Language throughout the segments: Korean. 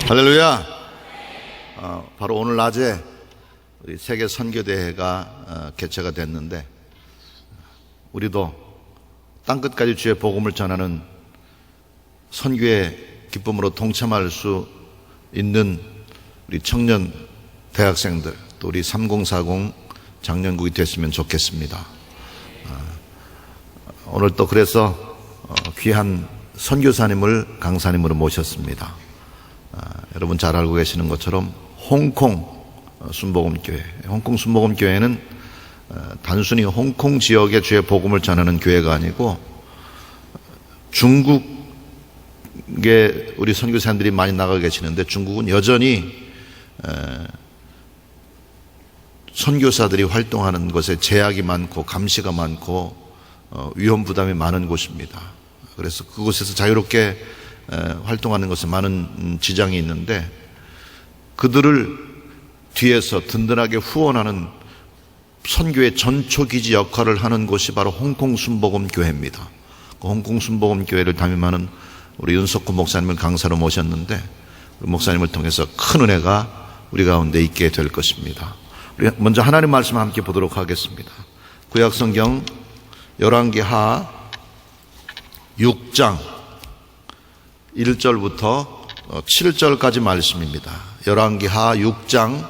할렐루야. 바로 오늘 낮에 우리 세계 선교대회가 개최가 됐는데, 우리도 땅끝까지 주의 복음을 전하는 선교의 기쁨으로 동참할 수 있는 우리 청년 대학생들, 또 우리 3040 장년국이 됐으면 좋겠습니다. 오늘 또 그래서 귀한 선교사님을 강사님으로 모셨습니다. 여러분 잘 알고 계시는 것처럼 홍콩 순복음교회, 홍콩 순복음교회는 단순히 홍콩 지역의 주의 복음을 전하는 교회가 아니고 중국에 우리 선교사님들이 많이 나가 계시는데, 중국은 여전히 선교사들이 활동하는 것에 제약이 많고 감시가 많고 위험 부담이 많은 곳입니다. 그래서 그곳에서 자유롭게 활동하는 것에 많은 지장이 있는데, 그들을 뒤에서 든든하게 후원하는 선교의 전초기지 역할을 하는 곳이 바로 홍콩 순복음교회입니다. 그 홍콩 순복음교회를 담임하는 우리 윤석구 목사님을 강사로 모셨는데, 그 목사님을 통해서 큰 은혜가 우리 가운데 있게 될 것입니다. 우리 먼저 하나님 말씀 함께 보도록 하겠습니다. 구약성경 열왕기하 6장 1절부터 7절까지 말씀입니다. 열왕기하 6장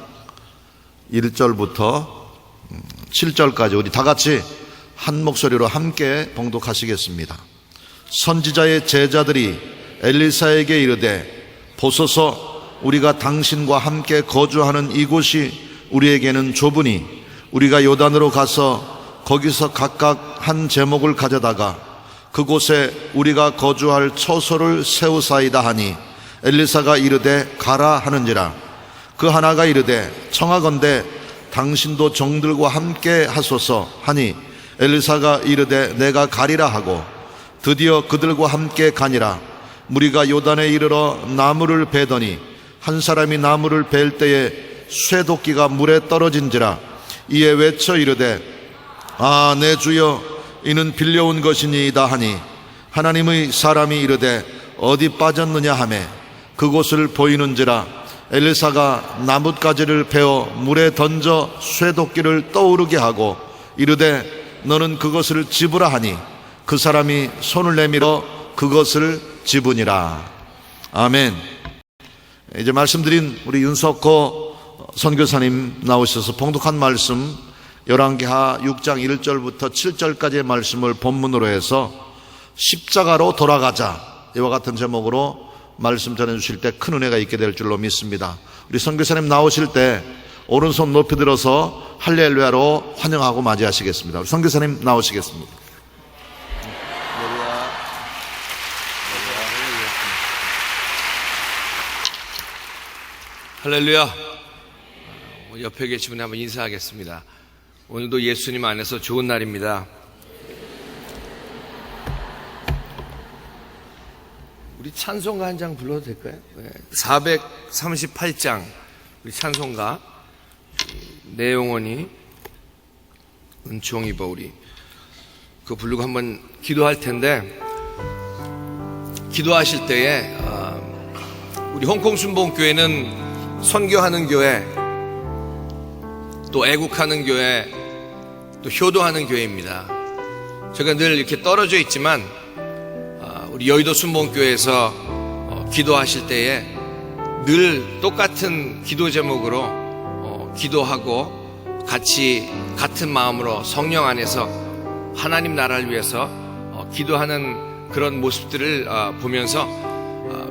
1절부터 7절까지 우리 다 같이 한 목소리로 함께 봉독하시겠습니다. 선지자의 제자들이 엘리사에게 이르되, 보소서, 우리가 당신과 함께 거주하는 이곳이 우리에게는 좁으니 우리가 요단으로 가서 거기서 각각 한 제목을 가져다가 그곳에 우리가 거주할 처소를 세우사이다 하니, 엘리사가 이르되 가라 하는지라. 그 하나가 이르되 청하건대 당신도 종들과 함께 하소서 하니, 엘리사가 이르되 내가 가리라 하고 드디어 그들과 함께 가니라. 무리가 요단에 이르러 나무를 베더니 한 사람이 나무를 벨 때에 쇠도끼가 물에 떨어진지라. 이에 외쳐 이르되 아, 내 주여, 이는 빌려온 것이니이다 하니, 하나님의 사람이 이르되 어디 빠졌느냐 하매 그곳을 보이는지라. 엘리사가 나뭇가지를 베어 물에 던져 쇠도끼를 떠오르게 하고 이르되 너는 그것을 집으라 하니, 그 사람이 손을 내밀어 그것을 집으니라. 아멘. 이제 말씀드린 우리 윤석호 선교사님 나오셔서 봉독한 말씀, 열왕기하 6장 1절부터 7절까지의 말씀을 본문으로 해서 십자가로 돌아가자, 이와 같은 제목으로 말씀 전해주실 때 큰 은혜가 있게 될 줄로 믿습니다. 우리 선교사님 나오실 때 오른손 높이 들어서 할렐루야로 환영하고 맞이하시겠습니다. 우리 선교사님 나오시겠습니다. 할렐루야. 옆에 계신 분 한번 인사하겠습니다. 오늘도 예수님 안에서 좋은 날입니다. 우리 찬송가 한 장 불러도 될까요? 438장 우리 찬송가, 내 영혼이 은총 입어 우리, 그거 부르고 한번 기도할 텐데, 기도하실 때에 우리 홍콩 순복음교회는 선교하는 교회, 또 애국하는 교회, 또 효도하는 교회입니다. 제가 늘 이렇게 떨어져 있지만 우리 여의도 순복음교회에서 기도하실 때에 늘 똑같은 기도 제목으로 기도하고 같이 같은 마음으로 성령 안에서 하나님 나라를 위해서 기도하는 그런 모습들을 보면서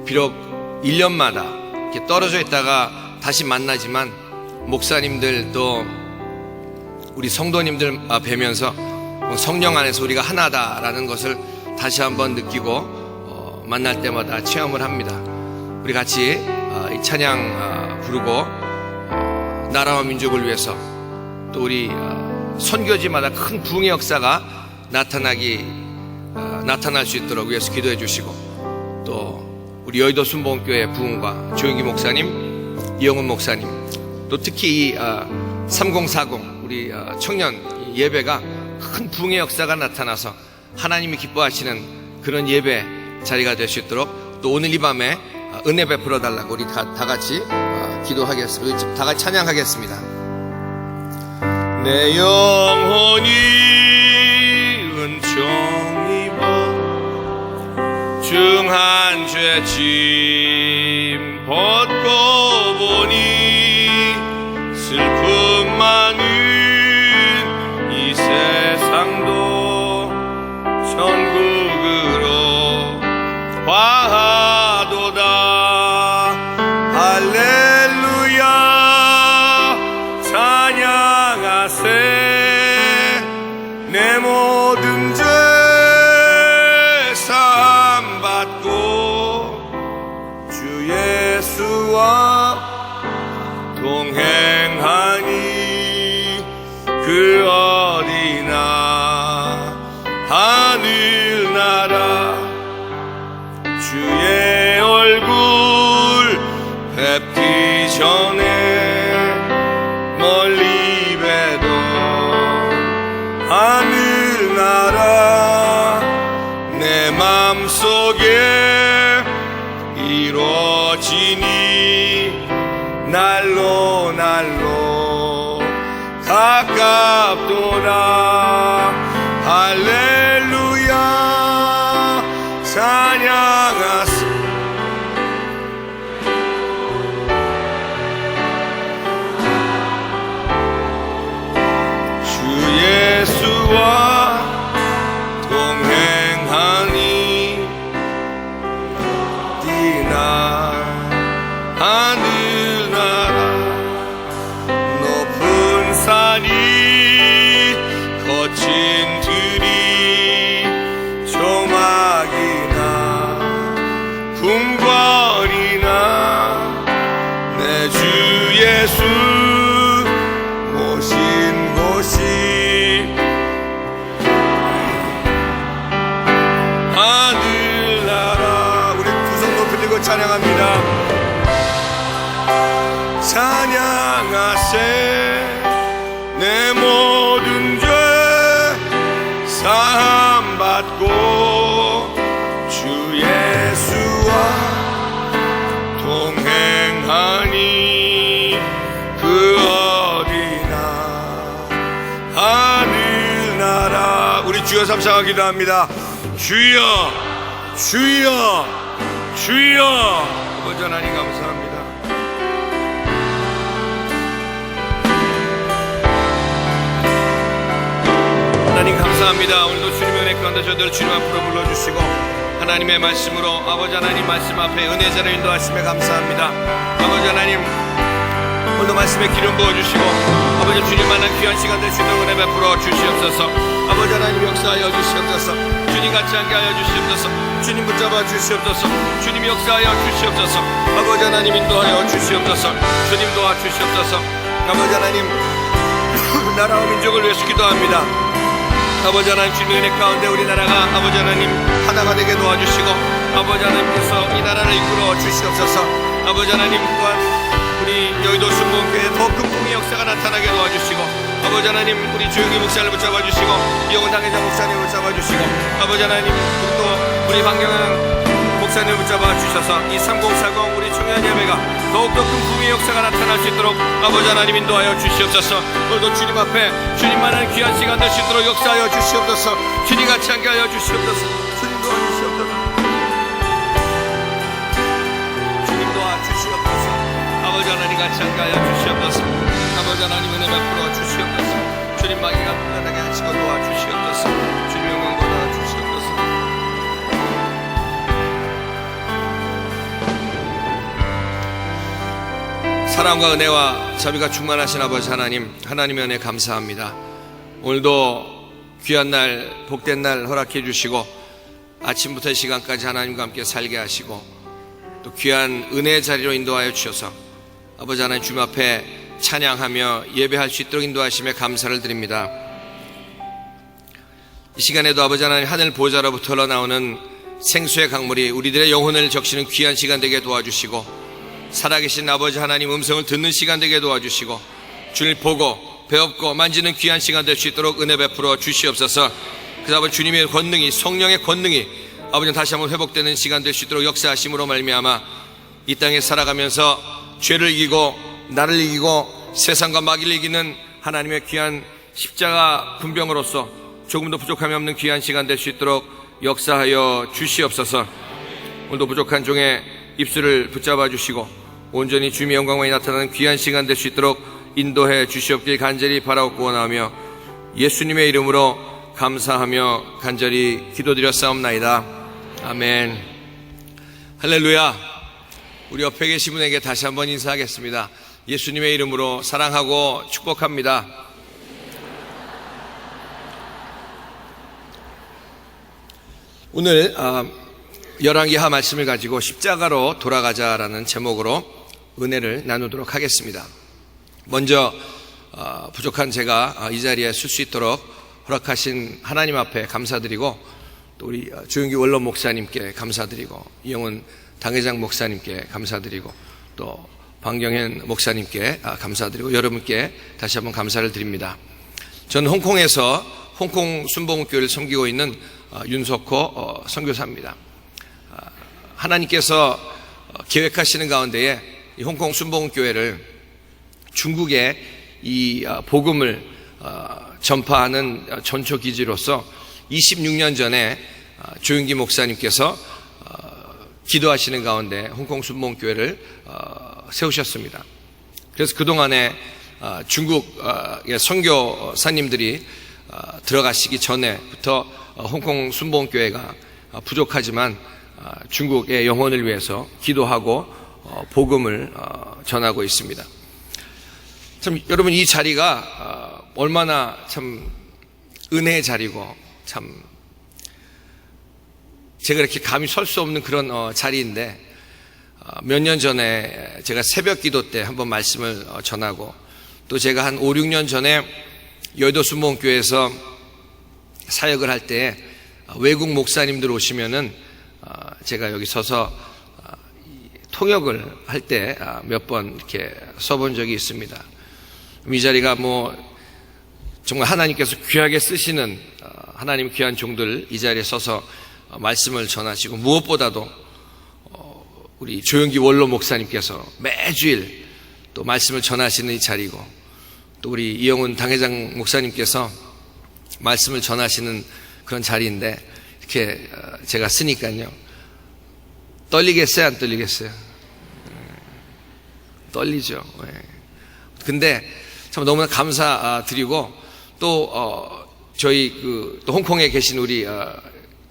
비록 1년마다 이렇게 떨어져 있다가 다시 만나지만, 목사님들 또 우리 성도님들 뵈면서 성령 안에서 우리가 하나다라는 것을 다시 한번 느끼고 만날 때마다 체험을 합니다. 우리 같이 이 찬양 부르고 나라와 민족을 위해서, 또 우리 선교지마다 큰 부흥의 역사가 나타날 수 있도록 위해서 기도해 주시고, 또 우리 여의도 순복음교회 부흥과 조영기 목사님, 이영훈 목사님, 또 특히 이 3040 우리 청년 예배가 큰 부흥의 역사가 나타나서 하나님이 기뻐하시는 그런 예배 자리가 될 수 있도록, 또 오늘 이 밤에 은혜 베풀어 달라고 우리 다 같이 기도하겠습니다. 다 같이 찬양하겠습니다. 내 영혼이 은총 입어 중한 죄짐 벗고 보니 슬픔 많은 이 세상도 천국으로 화하도다. 할렐루야 찬양하세. 내 모든 죄 사함 받고 주 예수와 동행하니 그 어디나 하늘나라 주의 얼굴 뵙기 전에 멀리 뵈도 하늘나라 내 맘속에 이루어지니 날로 날로 가깝도다. 할렐루야 찬양하세. 주 예수와 동행하니 어디나 하늘나라 높은 산이 거친 들이 조막이나 궁궐이나 내 주 예수 모신 곳이 하늘나라. 우리 두 손 높이 들고 찬양합니다. 찬양하세. 내 모든 죄 사함 받고 주 예수와 동행하니 그 어디나 하늘나라. 우리 주여 삼창하기도 기도합니다. 주여 주여 주여. 아버지 하나님 감사합니다. 하나님 감사합니다. 오늘도 주님의 은혜 가운데 저들 주님 앞으로 불러주시고 하나님의 말씀으로 아버지 하나님 말씀 앞에 은혜자를 인도하심에 감사합니다. 아버지 하나님 오늘도 말씀에 기름 부어주시고 아버지 주님 만난 귀한 시간 될 수 있는 은혜 베풀어 주시옵소서. 아버지 하나님 역사하여 주시옵소서. 주님 같이 함께 하여 주시옵소서. 주님 붙잡아 주시옵소서. 주님 역사하여 주시옵소서. 아버지 하나님 인도하여 주시옵소서. 주님 도와 주시옵소서. 아버지 하나님 나라와 민족을 위해서 기도합니다. 아버지 하나님 주님의 은혜 가운데 우리나라가 아버지 하나님 하나가 되게 도와주시고 아버지 하나님께서 이 나라를 이끌어 주시옵소서. 아버지 하나님 또한 우리 여의도 순복음교회에 더 큰 풍의 역사가 나타나게 도와주시고 아버지 하나님 우리 조용히 목사를 붙잡아 주시고 이영훈 당회장 목사님을 붙잡아 주시고 아버지 하나님 또 우리 황경영 목사님을 붙잡아 주셔서 이 3040 우리 청년 예배가 더욱더 큰 풍의 역사가 나타날 수 있도록 아버지 하나님 인도하여 주시옵소서. 오늘도 주님 앞에 주님만한 귀한 시간 될 수 있도록 역사하여 주시옵소서. 주님 같이 함께 하여 주시옵소서. 주님 도와주시옵소서. 주님 도와주시옵소서. 아버지 하나님 같이 함께 하여 주시옵소서. 아버지 하나님 은혜 베풀어 주시옵소서. 주님 마귀가 불안하게 하시고 도와주시옵소서. 주님 영광 받아 주시옵소서. 사랑과 은혜와 자비가 충만하신 아버지 하나님, 하나님의 은혜 감사합니다. 오늘도 귀한 날, 복된 날 허락해 주시고 아침부터 이 시간까지 하나님과 함께 살게 하시고 또 귀한 은혜의 자리로 인도하여 주셔서 아버지 하나님 주님 앞에 찬양하며 예배할 수 있도록 인도하심에 감사를 드립니다. 이 시간에도 아버지 하나님 하늘 보좌로부터 흘러나오는 생수의 강물이 우리들의 영혼을 적시는 귀한 시간 되게 도와주시고 살아계신 아버지 하나님 음성을 듣는 시간 되게 도와주시고 주를 보고 배웁고 만지는 귀한 시간 될 수 있도록 은혜 베풀어 주시옵소서. 그래서 아버지 주님의 권능이 성령의 권능이 아버지 다시 한번 회복되는 시간 될 수 있도록 역사하심으로 말미암아 이 땅에 살아가면서 죄를 이기고 나를 이기고 세상과 마귀를 이기는 하나님의 귀한 십자가 분병으로서 조금도 부족함이 없는 귀한 시간 될 수 있도록 역사하여 주시옵소서. 오늘도 부족한 종의 입술을 붙잡아 주시고 온전히 주님의 영광만이 나타나는 귀한 시간 될 수 있도록 인도해 주시옵길 간절히 바라옵고 원하며 예수님의 이름으로 감사하며 간절히 기도드렸사옵나이다. 아멘. 할렐루야. 우리 옆에 계신 분에게 다시 한번 인사하겠습니다. 예수님의 이름으로 사랑하고 축복합니다. 오늘 열왕기하 말씀을 가지고 십자가로 돌아가자라는 제목으로 은혜를 나누도록 하겠습니다. 먼저 부족한 제가 이 자리에 설 수 있도록 허락하신 하나님 앞에 감사드리고, 또 우리 조용기 원로 목사님께 감사드리고, 이영훈 당회장 목사님께 감사드리고, 또 방경현 목사님께 감사드리고, 여러분께 다시 한번 감사를 드립니다. 저는 홍콩에서 홍콩 순복음교회를 섬기고 있는 윤석호 선교사입니다. 하나님께서 계획하시는 가운데에 이 홍콩 순복음교회를 중국의 이 복음을 전파하는 전초기지로서 26년 전에 조윤기 목사님께서 기도하시는 가운데 홍콩 순복음교회를 세우셨습니다. 그래서 그동안에 중국의 선교사님들이 들어가시기 전에부터 홍콩 순복음교회가 부족하지만 중국의 영혼을 위해서 기도하고 복음을 전하고 있습니다. 참 여러분, 이 자리가 얼마나 참 은혜의 자리고, 참 제가 이렇게 감히 설 수 없는 그런 자리인데, 몇 년 전에 제가 새벽 기도 때 한번 말씀을 전하고, 또 제가 한 5, 6년 전에 여의도 순복음교회에서 사역을 할 때 외국 목사님들 오시면은 제가 여기 서서 통역을 할 때 몇 번 이렇게 써본 적이 있습니다. 이 자리가 정말 하나님께서 귀하게 쓰시는 하나님 귀한 종들 이 자리에 서서 말씀을 전하시고, 무엇보다도 우리 조영기 원로 목사님께서 매주일 또 말씀을 전하시는 이 자리고, 또 우리 이영훈 당회장 목사님께서 말씀을 전하시는 그런 자리인데, 이렇게 제가 쓰니까요, 떨리겠어요, 안 떨리겠어요? 떨리죠. 근데 참 너무나 감사드리고, 또 저희 또 홍콩에 계신 우리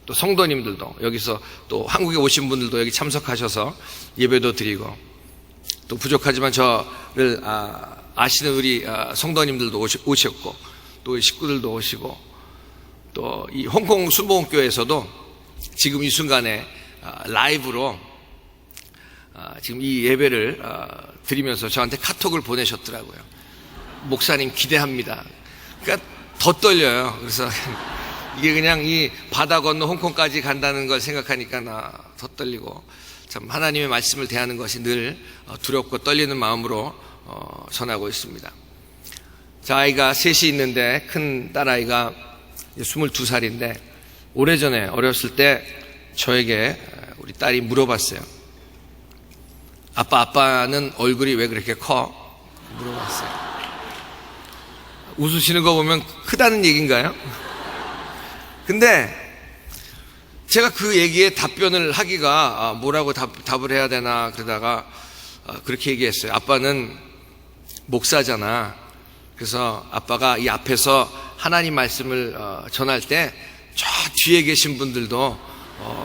또 성도님들도, 여기서 또 한국에 오신 분들도 여기 참석하셔서 예배도 드리고, 또 부족하지만 저를 아시는 우리 성도님들도 오셨고, 또 식구들도 오시고, 또 이 홍콩 순복음교회에서도 지금 이 순간에 라이브로 지금 이 예배를 드리면서 저한테 카톡을 보내셨더라고요. 목사님 기대합니다. 그러니까 더 떨려요. 그래서 이게 그냥 이 바다 건너 홍콩까지 간다는 걸 생각하니까 더 떨리고, 참 하나님의 말씀을 대하는 것이 늘 두렵고 떨리는 마음으로 전하고 있습니다. 저 아이가 셋이 있는데, 큰 딸아이가 22살인데 오래전에 어렸을 때 저에게 우리 딸이 물어봤어요. 아빠는 얼굴이 왜 그렇게 커? 물어봤어요. 웃으시는 거 보면 크다는 얘기인가요? 근데 제가 그 얘기에 답변을 하기가 뭐라고 답을 해야 되나 그러다가 그렇게 얘기했어요. 아빠는 목사잖아. 그래서 아빠가 이 앞에서 하나님 말씀을 전할 때 저 뒤에 계신 분들도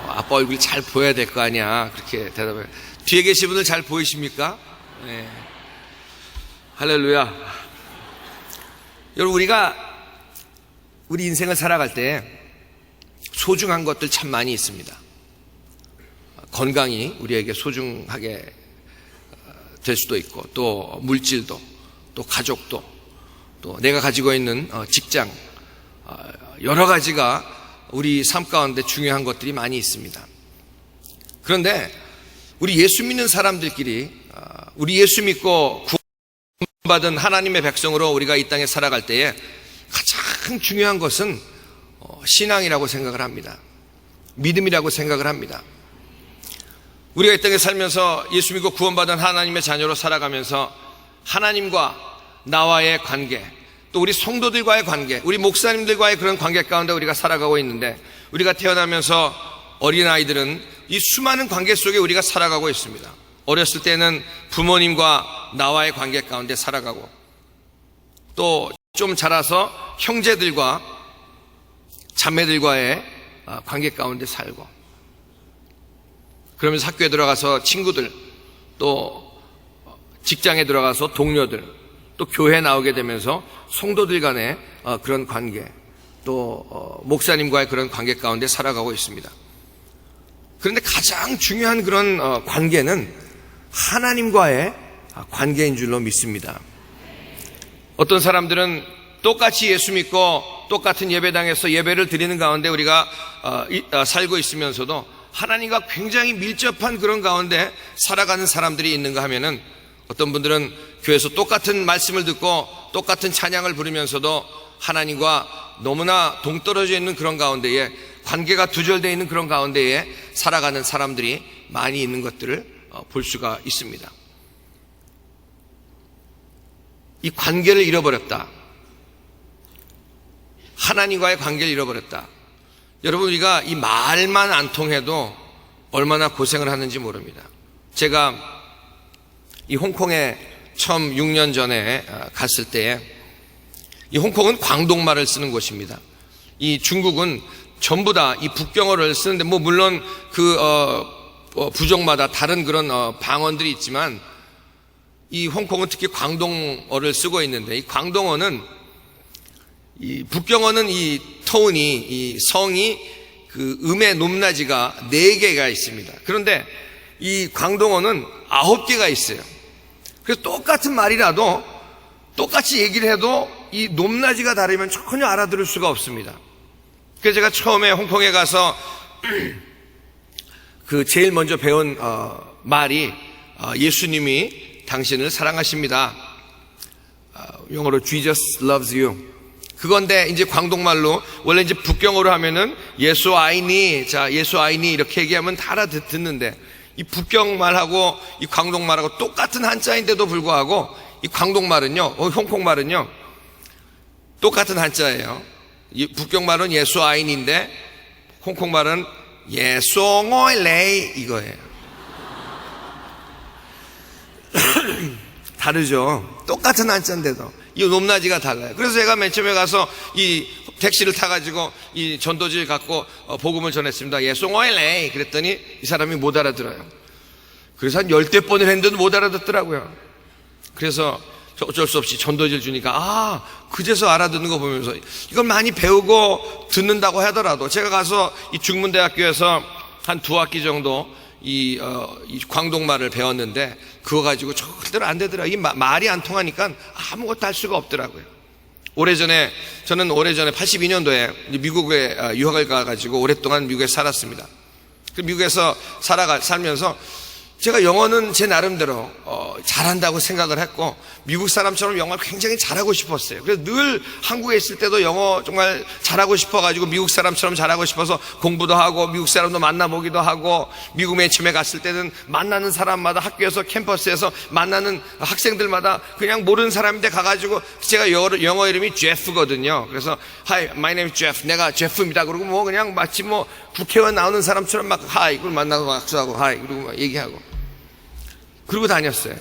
아빠 얼굴이 잘 보여야 될 거 아니야. 그렇게 대답해요. 뒤에 계신 분들 잘 보이십니까? 네. 할렐루야. 여러분, 우리 인생을 살아갈 때 소중한 것들 참 많이 있습니다. 건강이 우리에게 소중하게 될 수도 있고, 또 물질도, 또 가족도, 또 내가 가지고 있는 직장, 여러 가지가 우리 삶 가운데 중요한 것들이 많이 있습니다. 그런데 우리 예수 믿는 사람들끼리, 우리 예수 믿고 구원받은 하나님의 백성으로 우리가 이 땅에 살아갈 때에 가장 중요한 것은 신앙이라고 생각을 합니다. 믿음이라고 생각을 합니다. 우리가 이 땅에 살면서 예수 믿고 구원받은 하나님의 자녀로 살아가면서 하나님과 나와의 관계, 또 우리 성도들과의 관계, 우리 목사님들과의 그런 관계 가운데 우리가 살아가고 있는데, 우리가 태어나면서 어린아이들은 이 수많은 관계 속에 우리가 살아가고 있습니다. 어렸을 때는 부모님과 나와의 관계 가운데 살아가고, 또 좀 자라서 형제들과 자매들과의 관계 가운데 살고, 그러면서 학교에 들어가서 친구들, 또 직장에 들어가서 동료들, 또 교회 나오게 되면서 성도들 간의 그런 관계, 또 목사님과의 그런 관계 가운데 살아가고 있습니다. 그런데 가장 중요한 그런 관계는 하나님과의 관계인 줄로 믿습니다. 어떤 사람들은 똑같이 예수 믿고 똑같은 예배당에서 예배를 드리는 가운데 우리가 살고 있으면서도 하나님과 굉장히 밀접한 그런 가운데 살아가는 사람들이 있는가 하면은, 어떤 분들은 교회에서 똑같은 말씀을 듣고 똑같은 찬양을 부르면서도 하나님과 너무나 동떨어져 있는 그런 가운데에, 관계가 두절되어 있는 그런 가운데에 살아가는 사람들이 많이 있는 것들을 볼 수가 있습니다. 이 관계를 잃어버렸다. 하나님과의 관계를 잃어버렸다. 여러분, 우리가 이 말만 안 통해도 얼마나 고생을 하는지 모릅니다. 제가 이 홍콩에 처음 6년 전에 갔을 때에, 이 홍콩은 광동말을 쓰는 곳입니다. 이 중국은 전부 다 이 북경어를 쓰는데, 뭐 물론 그 부족마다 다른 그런 방언들이 있지만, 이 홍콩은 특히 광동어를 쓰고 있는데, 이 광동어는, 이 북경어는 이 톤이, 이 성이, 그 음의 높낮이가 4개가 있습니다. 그런데 이 광동어는 9개가 있어요. 그래서 똑같은 말이라도 똑같이 얘기를 해도 이 높낮이가 다르면 전혀 알아들을 수가 없습니다. 그래서 제가 처음에 홍콩에 가서 그 제일 먼저 배운 말이 예수님이 당신을 사랑하십니다. 영어로 Jesus loves you. 그건데 이제 광동말로, 원래 이제 북경어로 하면은 예수 아이니, 자 예수 아이니 이렇게 얘기하면 다 알아듣는데, 이 북경말하고 이 광동말하고 똑같은 한자인데도 불구하고 이 광동말은요, 홍콩말은요 똑같은 한자예요. 이 북경말은 예수 아인인데 홍콩말은 예송오이 레이 이거예요. 다르죠. 똑같은 한자인데도 이 높낮이가 달라요. 그래서 제가 맨 처음에 가서 이 택시를 타가지고 이 전도지를 갖고 복음을 전했습니다. 예송오이 레이 그랬더니 이 사람이 못 알아들어요. 그래서 한 10대 번을 했는데도 못 알아듣더라고요. 그래서 어쩔 수 없이 전도지를 주니까 그제서 알아듣는 거 보면서, 이걸 많이 배우고 듣는다고 하더라도 제가 가서 이 중문대학교에서 한 2학기 정도 이 광동말을 배웠는데, 그거 가지고 절대로 안 되더라고요. 이 말이 안 통하니까 아무것도 할 수가 없더라고요. 저는 오래전에 82년도에 미국에 유학을 가가지고 오랫동안 미국에 살았습니다. 그 미국에서 살면서 제가 영어는 제 나름대로 잘한다고 생각을 했고, 미국 사람처럼 영어를 굉장히 잘하고 싶었어요. 그래서 늘 한국에 있을 때도 영어 정말 잘하고 싶어가지고 미국 사람처럼 잘하고 싶어서 공부도 하고, 미국 사람도 만나보기도 하고, 미국 맨 처음에 갔을 때는 만나는 사람마다, 학교에서 캠퍼스에서 만나는 학생들마다 그냥 모르는 사람인데 가가지고, 제가 영어 이름이 제프거든요. 그래서 Hi, my name is Jeff. 내가 제프입니다. 그러고 뭐 그냥 마치 뭐 국회의원 나오는 사람처럼 막 하이, 그걸 만나고 악수하고 하이, 그리고 막 얘기하고 그러고 다녔어요.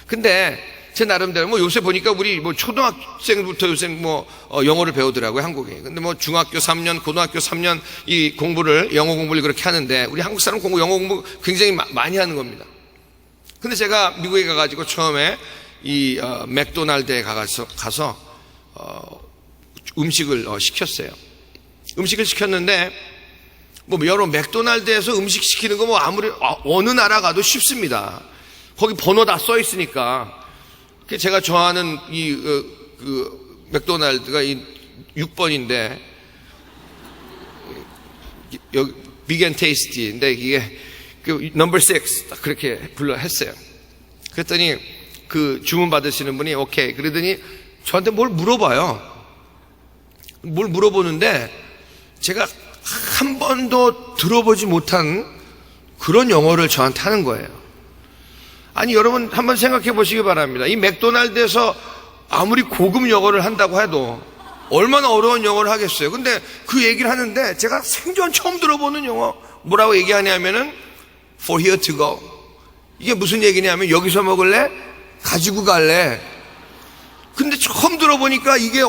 근데 제 나름대로 뭐 요새 보니까 우리 뭐 초등학생부터 요새 뭐 영어를 배우더라고요, 한국에. 근데 뭐 중학교 3년, 고등학교 3년 이 영어 공부를 그렇게 하는데, 우리 한국 사람 영어 공부 굉장히 많이 하는 겁니다. 근데 제가 미국에 가가지고 처음에 이 맥도날드에 가서 음식을 시켰어요. 음식을 시켰는데, 뭐 여러 맥도날드에서 음식 시키는 거 뭐 아무리 어느 나라 가도 쉽습니다. 거기 번호 다 써 있으니까. 제가 좋아하는 그 맥도날드가 이 6번인데 여기 빅 앤 테이스티인데, 이게 그 넘버 6 딱 그렇게 했어요. 그랬더니 그 주문 받으시는 분이 오케이 그러더니 저한테 뭘 물어봐요. 뭘 물어보는데 제가 한 번도 들어보지 못한 그런 영어를 저한테 하는 거예요. 아니, 여러분 한번 생각해 보시기 바랍니다. 이 맥도날드에서 아무리 고급 영어를 한다고 해도 얼마나 어려운 영어를 하겠어요. 근데 그 얘기를 하는데 제가 생전 처음 들어보는 영어 뭐라고 얘기하냐면은 for here to go. 이게 무슨 얘기냐면 여기서 먹을래? 가지고 갈래? 근데 처음 들어보니까 이게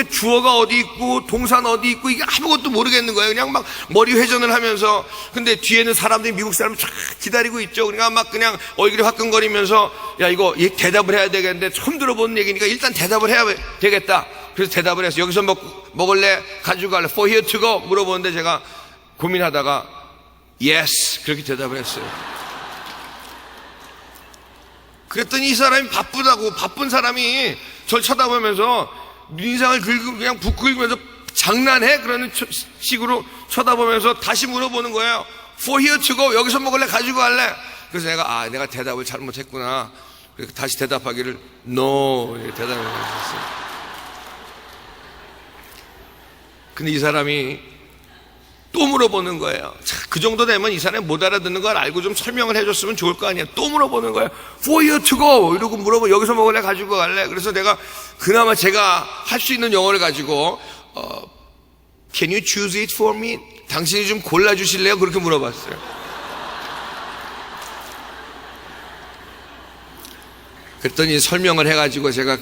주어가 어디 있고 동사는 어디 있고 이게 아무것도 모르겠는 거예요. 그냥 막 머리 회전을 하면서. 근데 뒤에는 사람들이, 미국 사람이 쫙 기다리고 있죠. 그러니까 막 그냥 얼굴이 화끈거리면서 야, 이거 대답을 해야 되겠는데 처음 들어보는 얘기니까 일단 대답을 해야 되겠다. 그래서 대답을 해서 여기서 먹을래? 가지고 갈래? For here to go? 물어보는데 제가 고민하다가 yes 그렇게 대답을 했어요. 그랬더니 이 사람이 바쁜 사람이 저를 쳐다보면서 인상을 긁고 그냥 붓 긁으면서 장난해? 그러는 식으로 쳐다보면서 다시 물어보는 거예요. For here to go? 여기서 먹을래? 가지고 갈래? 그래서 내가 대답을 잘못했구나. 그래서 다시 대답하기를 no 이렇게 대답을 했어요. 근데 이 사람이 또 물어보는 거예요. 자, 그 정도 되면 이 사람이 못 알아듣는 걸 알고 좀 설명을 해줬으면 좋을 거 아니에요. 또 물어보는 거예요. For you to go 이러고 물어보. 여기서 먹을래? 가지고 갈래? 그래서 내가 그나마 제가 할 수 있는 영어를 가지고 Can you choose it for me? 당신이 좀 골라주실래요? 그렇게 물어봤어요. 그랬더니 설명을 해가지고 제가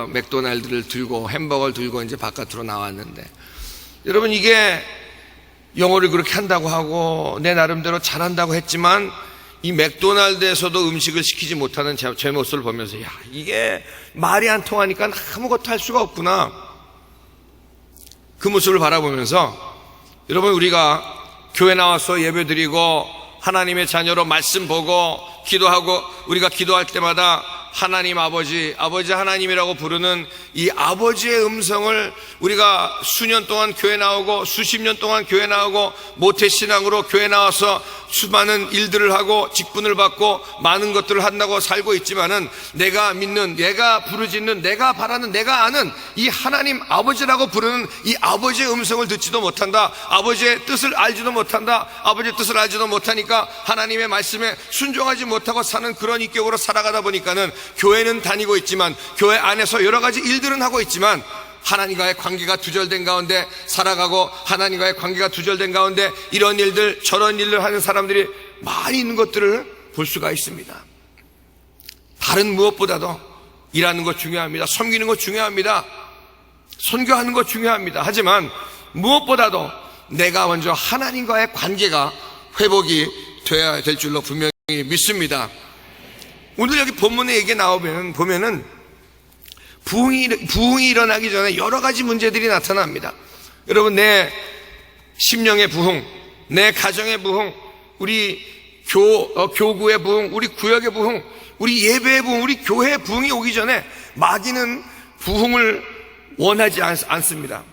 맥도날드를 들고 햄버거를 들고 이제 바깥으로 나왔는데, 여러분 이게 영어를 그렇게 한다고 하고 내 나름대로 잘한다고 했지만 이 맥도날드에서도 음식을 시키지 못하는 제 모습을 보면서 야, 이게 말이 안 통하니까 아무것도 할 수가 없구나. 그 모습을 바라보면서 여러분, 우리가 교회 나와서 예배드리고 하나님의 자녀로 말씀 보고 기도하고 우리가 기도할 때마다 하나님 아버지 하나님이라고 부르는 이 아버지의 음성을 우리가 수년 동안 교회 나오고 수십 년 동안 교회 나오고 모태신앙으로 교회 나와서 수많은 일들을 하고 직분을 받고 많은 것들을 한다고 살고 있지만은 내가 믿는, 내가 부르짖는, 내가 바라는, 내가 아는 이 하나님 아버지라고 부르는 이 아버지의 음성을 듣지도 못한다. 아버지의 뜻을 알지도 못한다. 아버지의 뜻을 알지도 못하니까 하나님의 말씀에 순종하지 못하고 사는 그런 인격으로 살아가다 보니까는 교회는 다니고 있지만 교회 안에서 여러 가지 일들은 하고 있지만 하나님과의 관계가 두절된 가운데 살아가고 하나님과의 관계가 두절된 가운데 이런 일들 저런 일을 하는 사람들이 많이 있는 것들을 볼 수가 있습니다. 다른 무엇보다도 일하는 것 중요합니다. 섬기는 것 중요합니다. 선교하는 것 중요합니다. 하지만 무엇보다도 내가 먼저 하나님과의 관계가 회복이 되어야 될 줄로 분명히 믿습니다. 오늘 여기 본문에 얘기 보면은 부흥이 일어나기 전에 여러 가지 문제들이 나타납니다. 여러분, 내 심령의 부흥, 내 가정의 부흥, 우리 교구의 부흥, 우리 구역의 부흥, 우리 예배의 부흥, 우리 교회의 부흥이 오기 전에 마귀는 부흥을 원하지 않습니다.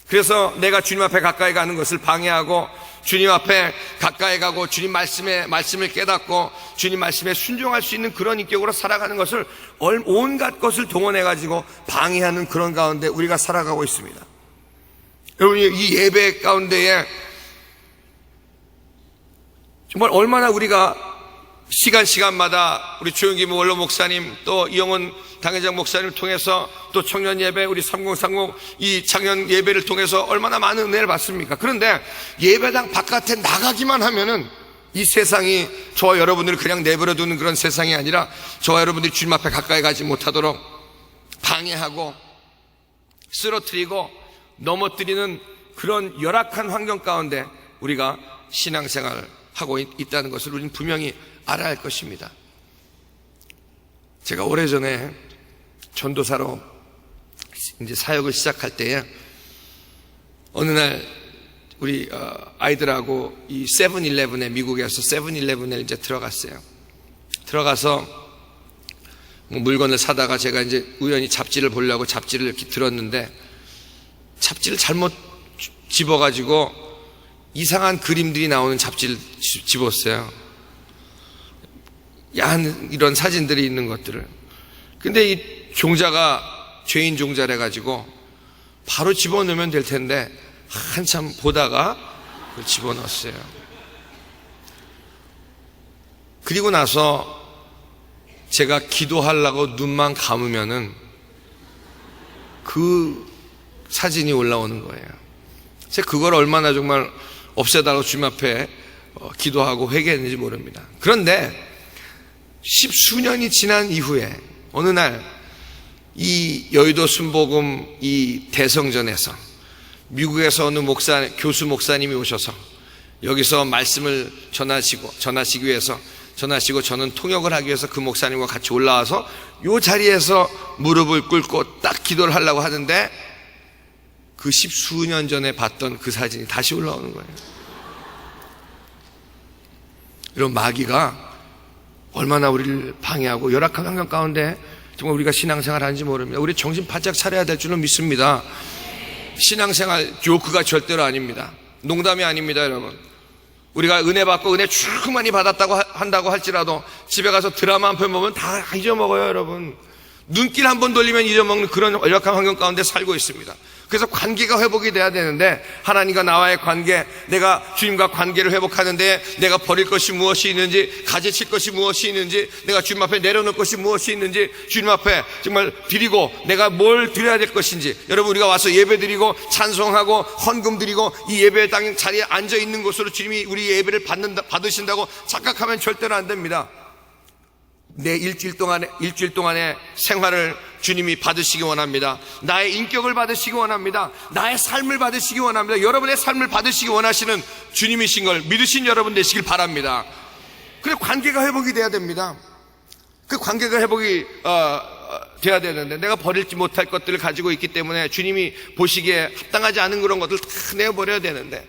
그래서 내가 주님 앞에 가까이 가는 것을 방해하고 주님 앞에 가까이 가고 주님 말씀을 깨닫고 주님 말씀에 순종할 수 있는 그런 인격으로 살아가는 것을 온갖 것을 동원해가지고 방해하는 그런 가운데 우리가 살아가고 있습니다. 여러분, 이 예배 가운데에 정말 얼마나 우리가 시간마다 우리 조영기 원로 목사님 또 이영훈 당회장 목사님을 통해서 또 청년 예배 우리 3030 이 작년 예배를 통해서 얼마나 많은 은혜를 받습니까? 그런데 예배당 바깥에 나가기만 하면은 이 세상이 저와 여러분들을 그냥 내버려 두는 그런 세상이 아니라 저와 여러분들이 주님 앞에 가까이 가지 못하도록 방해하고 쓰러뜨리고 넘어뜨리는 그런 열악한 환경 가운데 우리가 신앙생활을 하고 있다는 것을 우리는 분명히 알아야 할 것입니다. 제가 오래전에 전도사로 이제 사역을 시작할 때에 어느 날 우리 아이들하고 이 세븐일레븐에 미국에서 세븐일레븐에 이제 들어갔어요. 들어가서 뭐 물건을 사다가 제가 이제 우연히 잡지를 보려고 잡지를 이렇게 들었는데 잡지를 잘못 집어가지고 이상한 그림들이 나오는 잡지를 집었어요. 야한 이런 사진들이 있는 것들을. 근데 이 종자가 죄인 종자래 가지고 바로 집어넣으면 될 텐데 한참 보다가 그걸 집어넣었어요. 그리고 나서 제가 기도하려고 눈만 감으면은 그 사진이 올라오는 거예요. 제가 그걸 얼마나 정말 없애달라고 주님 앞에 기도하고 회개했는지 모릅니다. 그런데 10수년이 지난 이후에 어느 날 이 여의도 순복음 이 대성전에서 미국에서 어느 교수 목사님이 오셔서 여기서 말씀을 전하시기 위해서 전하시고 저는 통역을 하기 위해서 그 목사님과 같이 올라와서 이 자리에서 무릎을 꿇고 딱 기도를 하려고 하는데 그 10수년 전에 봤던 그 사진이 다시 올라오는 거예요. 이런 마귀가 얼마나 우리를 방해하고 열악한 환경 가운데 정말 우리가 신앙생활 하는지 모릅니다. 우리 정신 바짝 차려야 될 줄은 믿습니다. 신앙생활 조크가 절대로 아닙니다. 농담이 아닙니다, 여러분. 우리가 은혜 받고 은혜 충만히 받았다고 한다고 할지라도 집에 가서 드라마 한 편 보면 다 잊어먹어요, 여러분. 눈길 한 번 돌리면 잊어먹는 그런 열악한 환경 가운데 살고 있습니다. 그래서 관계가 회복이 돼야 되는데 하나님과 나와의 관계, 내가 주님과 관계를 회복하는데 내가 버릴 것이 무엇이 있는지, 가지칠 것이 무엇이 있는지, 내가 주님 앞에 내려놓을 것이 무엇이 있는지, 주님 앞에 정말 드리고 내가 뭘 드려야 될 것인지. 여러분, 우리가 와서 예배 드리고 찬송하고 헌금 드리고 이 예배 당 자리에 앉아 있는 곳으로 주님이 우리 예배를 받으신다고 착각하면 절대로 안 됩니다. 내 일주일 동안의 생활을 주님이 받으시기 원합니다. 나의 인격을 받으시기 원합니다. 나의 삶을 받으시기 원합니다. 여러분의 삶을 받으시기 원하시는 주님이신 걸 믿으신 여러분 되시길 바랍니다. 그래, 관계가 회복이 돼야 됩니다. 그 관계가 회복이 돼야 되는데 내가 버릴지 못할 것들을 가지고 있기 때문에 주님이 보시기에 합당하지 않은 그런 것들을 다 내어버려야 되는데,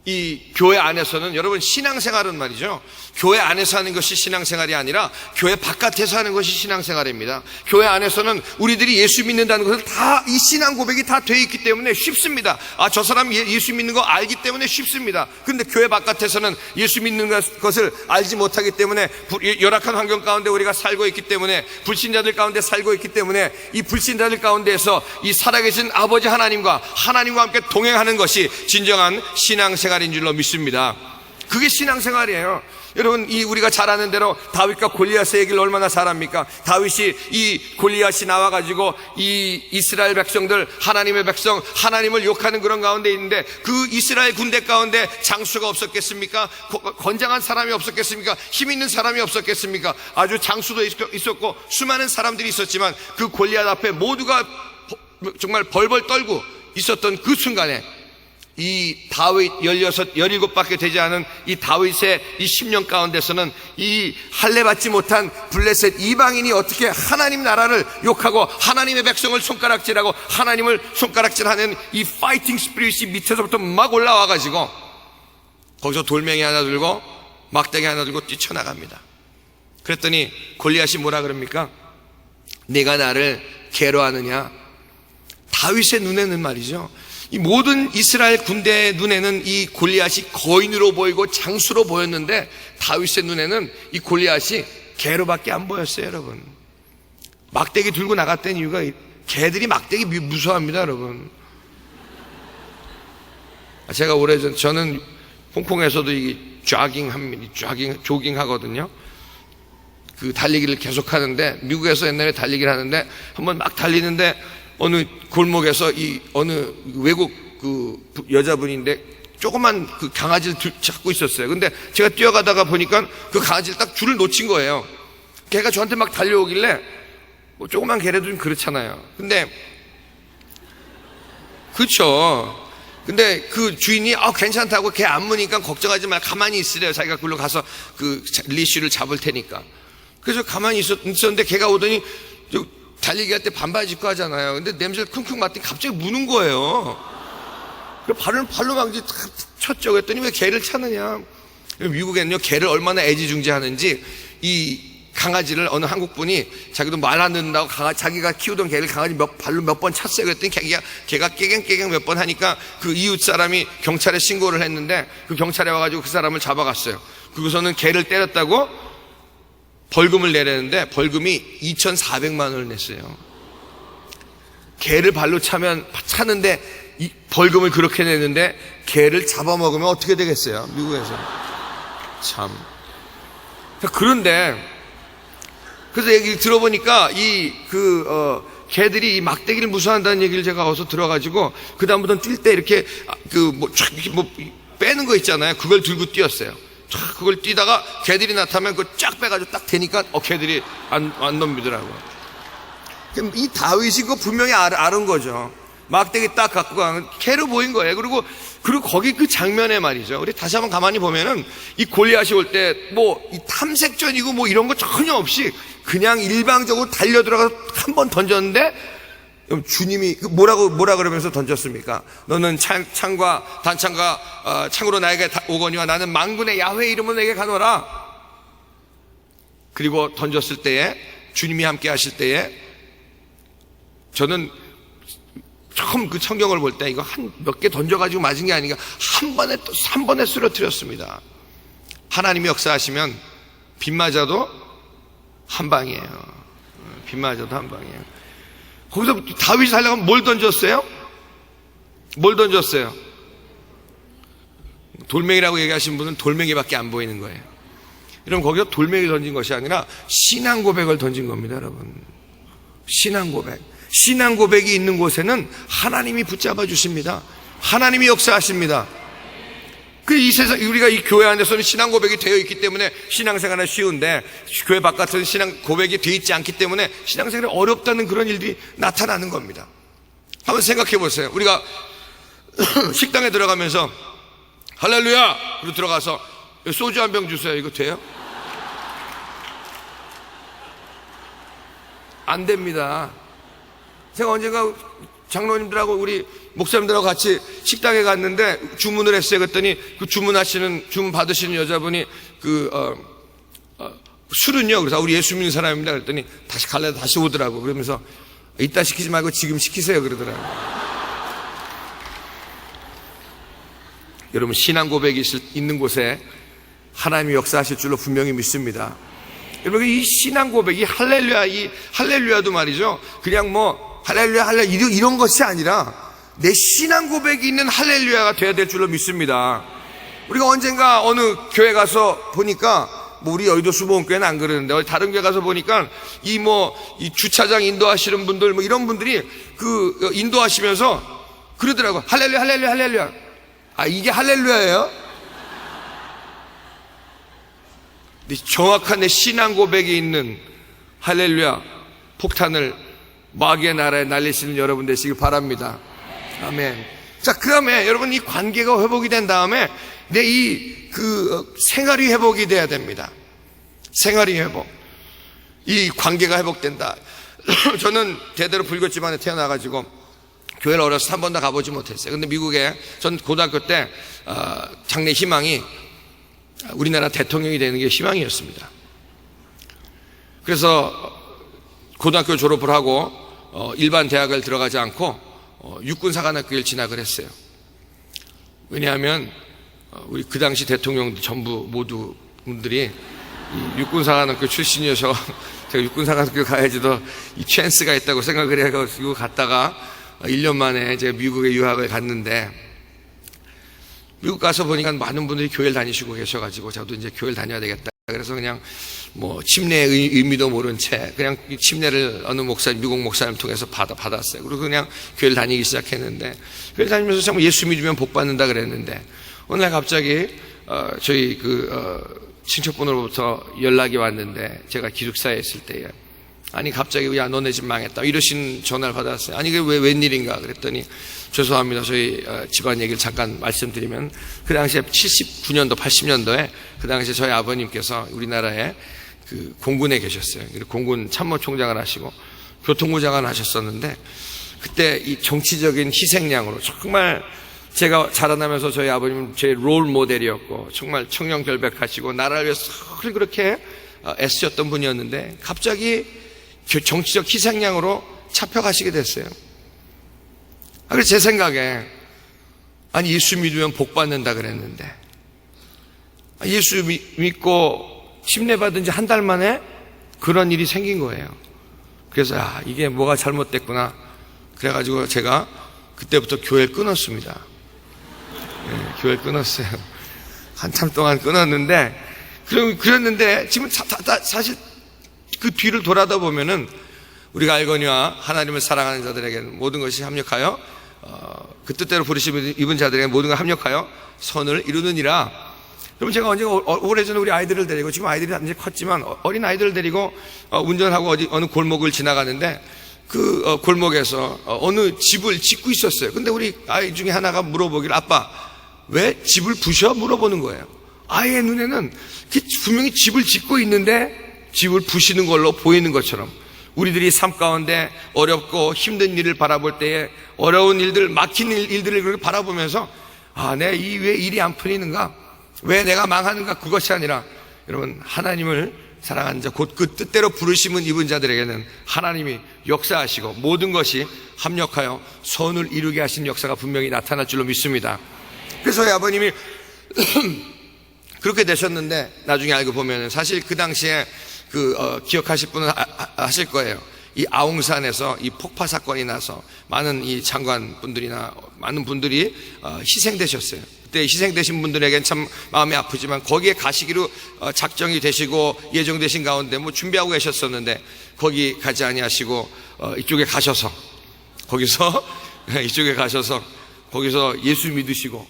이 교회 안에서는 여러분 신앙생활은 말이죠, 교회 안에서 하는 것이 신앙생활이 아니라 교회 바깥에서 하는 것이 신앙생활입니다. 교회 안에서는 우리들이 예수 믿는다는 것을 다 이 신앙 고백이 다 돼 있기 때문에 쉽습니다. 저 사람 예수 믿는 거 알기 때문에 쉽습니다. 그런데 교회 바깥에서는 예수 믿는 것을 알지 못하기 때문에 열악한 환경 가운데 우리가 살고 있기 때문에, 불신자들 가운데 살고 있기 때문에 이 불신자들 가운데에서 이 살아계신 아버지 하나님과 함께 동행하는 것이 진정한 신앙생활인 줄로 믿습니다. 그게 신앙생활이에요. 여러분, 우리가 잘 아는 대로 다윗과 골리앗의 얘기를 얼마나 잘 압니까? 다윗이 이 골리앗이 나와가지고 이 이스라엘 백성들, 하나님의 백성, 하나님을 욕하는 그런 가운데 있는데 그 이스라엘 군대 가운데 장수가 없었겠습니까? 건장한 사람이 없었겠습니까? 힘 있는 사람이 없었겠습니까? 아주 장수도 있었고 수많은 사람들이 있었지만 그 골리앗 앞에 모두가 정말 벌벌 떨고 있었던 그 순간에 이 다윗 17밖에 되지 않은 이 다윗의 이 10년 가운데서는 이 할례받지 못한 블레셋 이방인이 어떻게 하나님 나라를 욕하고 하나님의 백성을 손가락질하고 하나님을 손가락질하는 이 파이팅 스피릿이 밑에서부터 막 올라와가지고 거기서 돌멩이 하나 들고 막대기 하나 들고 뛰쳐나갑니다. 그랬더니 골리앗이 뭐라 그럽니까? 내가 나를 괴로워하느냐? 다윗의 눈에는 말이죠, 이 모든 이스라엘 군대의 눈에는 이 골리앗이 거인으로 보이고 장수로 보였는데 다윗의 눈에는 이 골리앗이 개로밖에 안 보였어요. 여러분, 막대기 들고 나갔던 이유가 개들이 막대기 무서워합니다. 여러분, 제가 오래전 저는 홍콩에서도 이 조깅 하거든요. 그 달리기를 계속 하는데, 미국에서 옛날에 달리기를 하는데 한번 막 달리는데 어느 골목에서 어느 외국 그 여자분인데 조그만 그 강아지를 잡고 있었어요. 근데 제가 뛰어가다가 보니까 그 강아지를 딱 줄을 놓친 거예요. 걔가 저한테 막 달려오길래, 뭐 조그만 개라도 좀 그렇잖아요. 근데 그렇죠. 근데 그 주인이 괜찮다고 걔 안 무니까 걱정하지 마, 가만히 있으래요. 자기가 그걸로 가서 그 리쉬를 잡을 테니까. 그래서 가만히 있었는데 걔가 오더니 달리기 할 때 반바지 입고 하잖아요. 근데 냄새를 킁킁 맡더니 갑자기 무는 거예요. 그래서 발로 막 이제 쳤죠. 그랬더니 왜 개를 차느냐. 미국에는요, 개를 얼마나 애지중지하는지 이 강아지를 어느 한국분이 자기도 말 안 듣는다고 자기가 키우던 개를 강아지 발로 몇 번 찼어요. 그랬더니 개가 깨갱깨갱 몇 번 하니까 그 이웃 사람이 경찰에 신고를 했는데 그 경찰에 와가지고 그 사람을 잡아갔어요. 그래서는 개를 때렸다고 벌금을 내려는데 벌금이 2,400만 원을 냈어요. 개를 발로 차는데 벌금을 그렇게 내는데 개를 잡아먹으면 어떻게 되겠어요? 미국에서. 참. 자, 그런데 그래서 얘기 들어보니까 개들이 이 막대기를 무서워한다는 얘기를 제가 어서 들어가지고 그 다음부터는 뛸 때 이렇게 빼는 거 있잖아요. 그걸 들고 뛰었어요. 쫙 그걸 뛰다가 개들이 나타나면 그걸 쫙 빼가지고 딱 대니까 개들이 안 넘기더라고요. 그럼 이 다윗이 그거 분명히 아는 거죠. 막대기 딱 갖고 가는 개로 보인 거예요. 그리고 거기 그 장면에 말이죠. 우리 다시 한번 가만히 보면은 이 골리앗이 올 때 이 탐색전이고 뭐 이런 거 전혀 없이 그냥 일방적으로 달려 들어가서 한 번 던졌는데 주님이 뭐라 그러면서 던졌습니까? 너는 창과 단창과 창으로 나에게 오거니와 나는 만군의 야훼 이름으로 내게 가노라. 그리고 던졌을 때에 주님이 함께 하실 때에 저는 처음 그 성경을 볼 때 이거 몇 개 던져가지고 맞은 게 아니라 한 번에 쓰러뜨렸습니다. 하나님이 역사하시면 빗 맞아도 한 방이에요. 빗 맞아도 한 방이에요. 거기서 다윗이 하려면 뭘 던졌어요? 뭘 던졌어요? 돌멩이라고 얘기하신 분은 돌멩이밖에 안 보이는 거예요. 여러분 거기서 돌멩이 던진 것이 아니라 신앙 고백을 던진 겁니다, 여러분. 신앙 고백. 신앙 고백이 있는 곳에는 하나님이 붙잡아 주십니다. 하나님이 역사하십니다. 이 세상, 우리가 이 교회 안에서는 신앙 고백이 되어 있기 때문에 신앙생활은 쉬운데 교회 바깥은 신앙 고백이 되어 있지 않기 때문에 신앙생활이 어렵다는 그런 일들이 나타나는 겁니다. 한번 생각해 보세요. 우리가 식당에 들어가면서 할렐루야! 그리고 들어가서 소주 한 병 주세요. 이거 돼요? 안 됩니다. 제가 언젠가 장로님들하고 우리 목사님들하고 같이 식당에 갔는데 주문을 했어요. 그랬더니 그 주문 받으시는 여자분이 술은요? 그래서 우리 예수 믿는 사람입니다. 그랬더니 다시 갈래 다시 오더라고. 그러면서 이따 시키지 말고 지금 시키세요. 그러더라고요. 여러분 신앙 고백이 있는 곳에 하나님이 역사하실 줄로 분명히 믿습니다. 여러분 이 신앙 고백, 이 할렐루야도 말이죠. 그냥 할렐루야 이런 것이 아니라 내 신앙 고백이 있는 할렐루야가 돼야 될 줄로 믿습니다. 우리가 언젠가 어느 교회 가서 보니까 우리 여의도 수보원교회는 안 그러는데 다른 교회 가서 보니까 이 주차장 인도하시는 분들 이런 분들이 인도하시면서 그러더라고요. 할렐루야. 이게 할렐루야예요? 정확한 내 신앙 고백이 있는 할렐루야 폭탄을 마귀의 나라에 날리시는 여러분 되시길 바랍니다. 아멘. 자, 그 다음에 여러분 이 관계가 회복이 된 다음에 내 생활이 회복이 돼야 됩니다. 생활이 회복. 이 관계가 회복된다. 저는 대대로 불교 집안에 태어나가지고 교회를 어렸을 때 한 번도 가보지 못했어요. 근데 미국에 전 고등학교 때 장래 희망이 우리나라 대통령이 되는 게 희망이었습니다. 그래서 고등학교 졸업을 하고 일반 대학을 들어가지 않고 육군사관학교를 진학을 했어요. 왜냐하면 우리 그 당시 대통령도 전부 모두 분들이 육군사관학교 출신이어서 제가 육군사관학교 가야지도 이 찬스가 있다고 생각을 해가지고 갔다가 1년 만에 제가 미국에 유학을 갔는데 미국 가서 보니까 많은 분들이 교회를 다니시고 계셔가지고 저도 이제 교회를 다녀야 되겠다. 그래서 그냥 침례의 의미도 모른 채 그냥 침례를 어느 미국 목사님 통해서 받았어요. 그리고 그냥 교회를 다니기 시작했는데 교회 다니면서 정말 예수 믿으면 복 받는다 그랬는데 어느 날 갑자기 저희 친척분으로부터 연락이 왔는데 제가 기숙사에 있을 때에 아니 갑자기 야 너네 집 망했다 이러신 전화를 받았어요. 아니 그게 웬일인가 그랬더니 죄송합니다. 저희 집안 얘기를 잠깐 말씀드리면 그 당시에 79년도 80년도에 그 당시에 저희 아버님께서 우리나라에 공군에 계셨어요. 공군 참모총장을 하시고 교통부 장관을 하셨었는데 그때 이 정치적인 희생양으로 정말 제가 자라나면서 저희 아버님은 제 롤 모델이었고 정말 청렴결백하시고 나라를 위해서 그렇게 애쓰셨던 분이었는데 갑자기 정치적 희생양으로 잡혀가시게 됐어요. 그래서 제 생각에 아니 예수 믿으면 복 받는다 그랬는데 예수 믿고 침례받은 지 한 달 만에 그런 일이 생긴 거예요. 그래서 이게 뭐가 잘못됐구나 그래가지고 제가 그때부터 교회를 끊었습니다. 네, 교회를 끊었어요. 한참 동안 끊었는데 그랬는데 지금 사실 그 뒤를 돌아다 보면은 우리가 알거니와 하나님을 사랑하는 자들에게는 모든 것이 합력하여 그 뜻대로 부르심을 입은 자들에게 모든 걸 합력하여 선을 이루느니라. 그럼 제가 언젠가 오래전에 우리 아이들을 데리고, 지금 아이들이 이제 컸지만 어린 아이들을 데리고 운전하고 어느 골목을 지나가는데 그 골목에서 어느 집을 짓고 있었어요. 근데 우리 아이 중에 하나가 물어보기를, 아빠 왜 집을 부셔? 물어보는 거예요. 아이의 눈에는 분명히 집을 짓고 있는데 집을 부시는 걸로 보이는 것처럼, 우리들이 삶 가운데 어렵고 힘든 일을 바라볼 때에 어려운 일들, 막힌 일들을 그렇게 바라보면서 내 왜 일이 안 풀리는가, 왜 내가 망하는가, 그것이 아니라 여러분, 하나님을 사랑하는 자, 곧 그 뜻대로 부르심은 입은 자들에게는 하나님이 역사하시고 모든 것이 합력하여 선을 이루게 하신 역사가 분명히 나타날 줄로 믿습니다. 그래서 아버님이 그렇게 되셨는데 나중에 알고 보면 사실 그 당시에 기억하실 분은 아실 거예요. 이 아웅산에서 이 폭파 사건이 나서 많은 이 장관분들이나 많은 분들이 희생되셨어요. 그때 희생되신 분들에겐 참 마음이 아프지만 거기에 가시기로 작정이 되시고 예정되신 가운데 준비하고 계셨었는데 거기 가지 아니하시고 이쪽에 가셔서 이쪽에 가셔서 거기서 예수 믿으시고,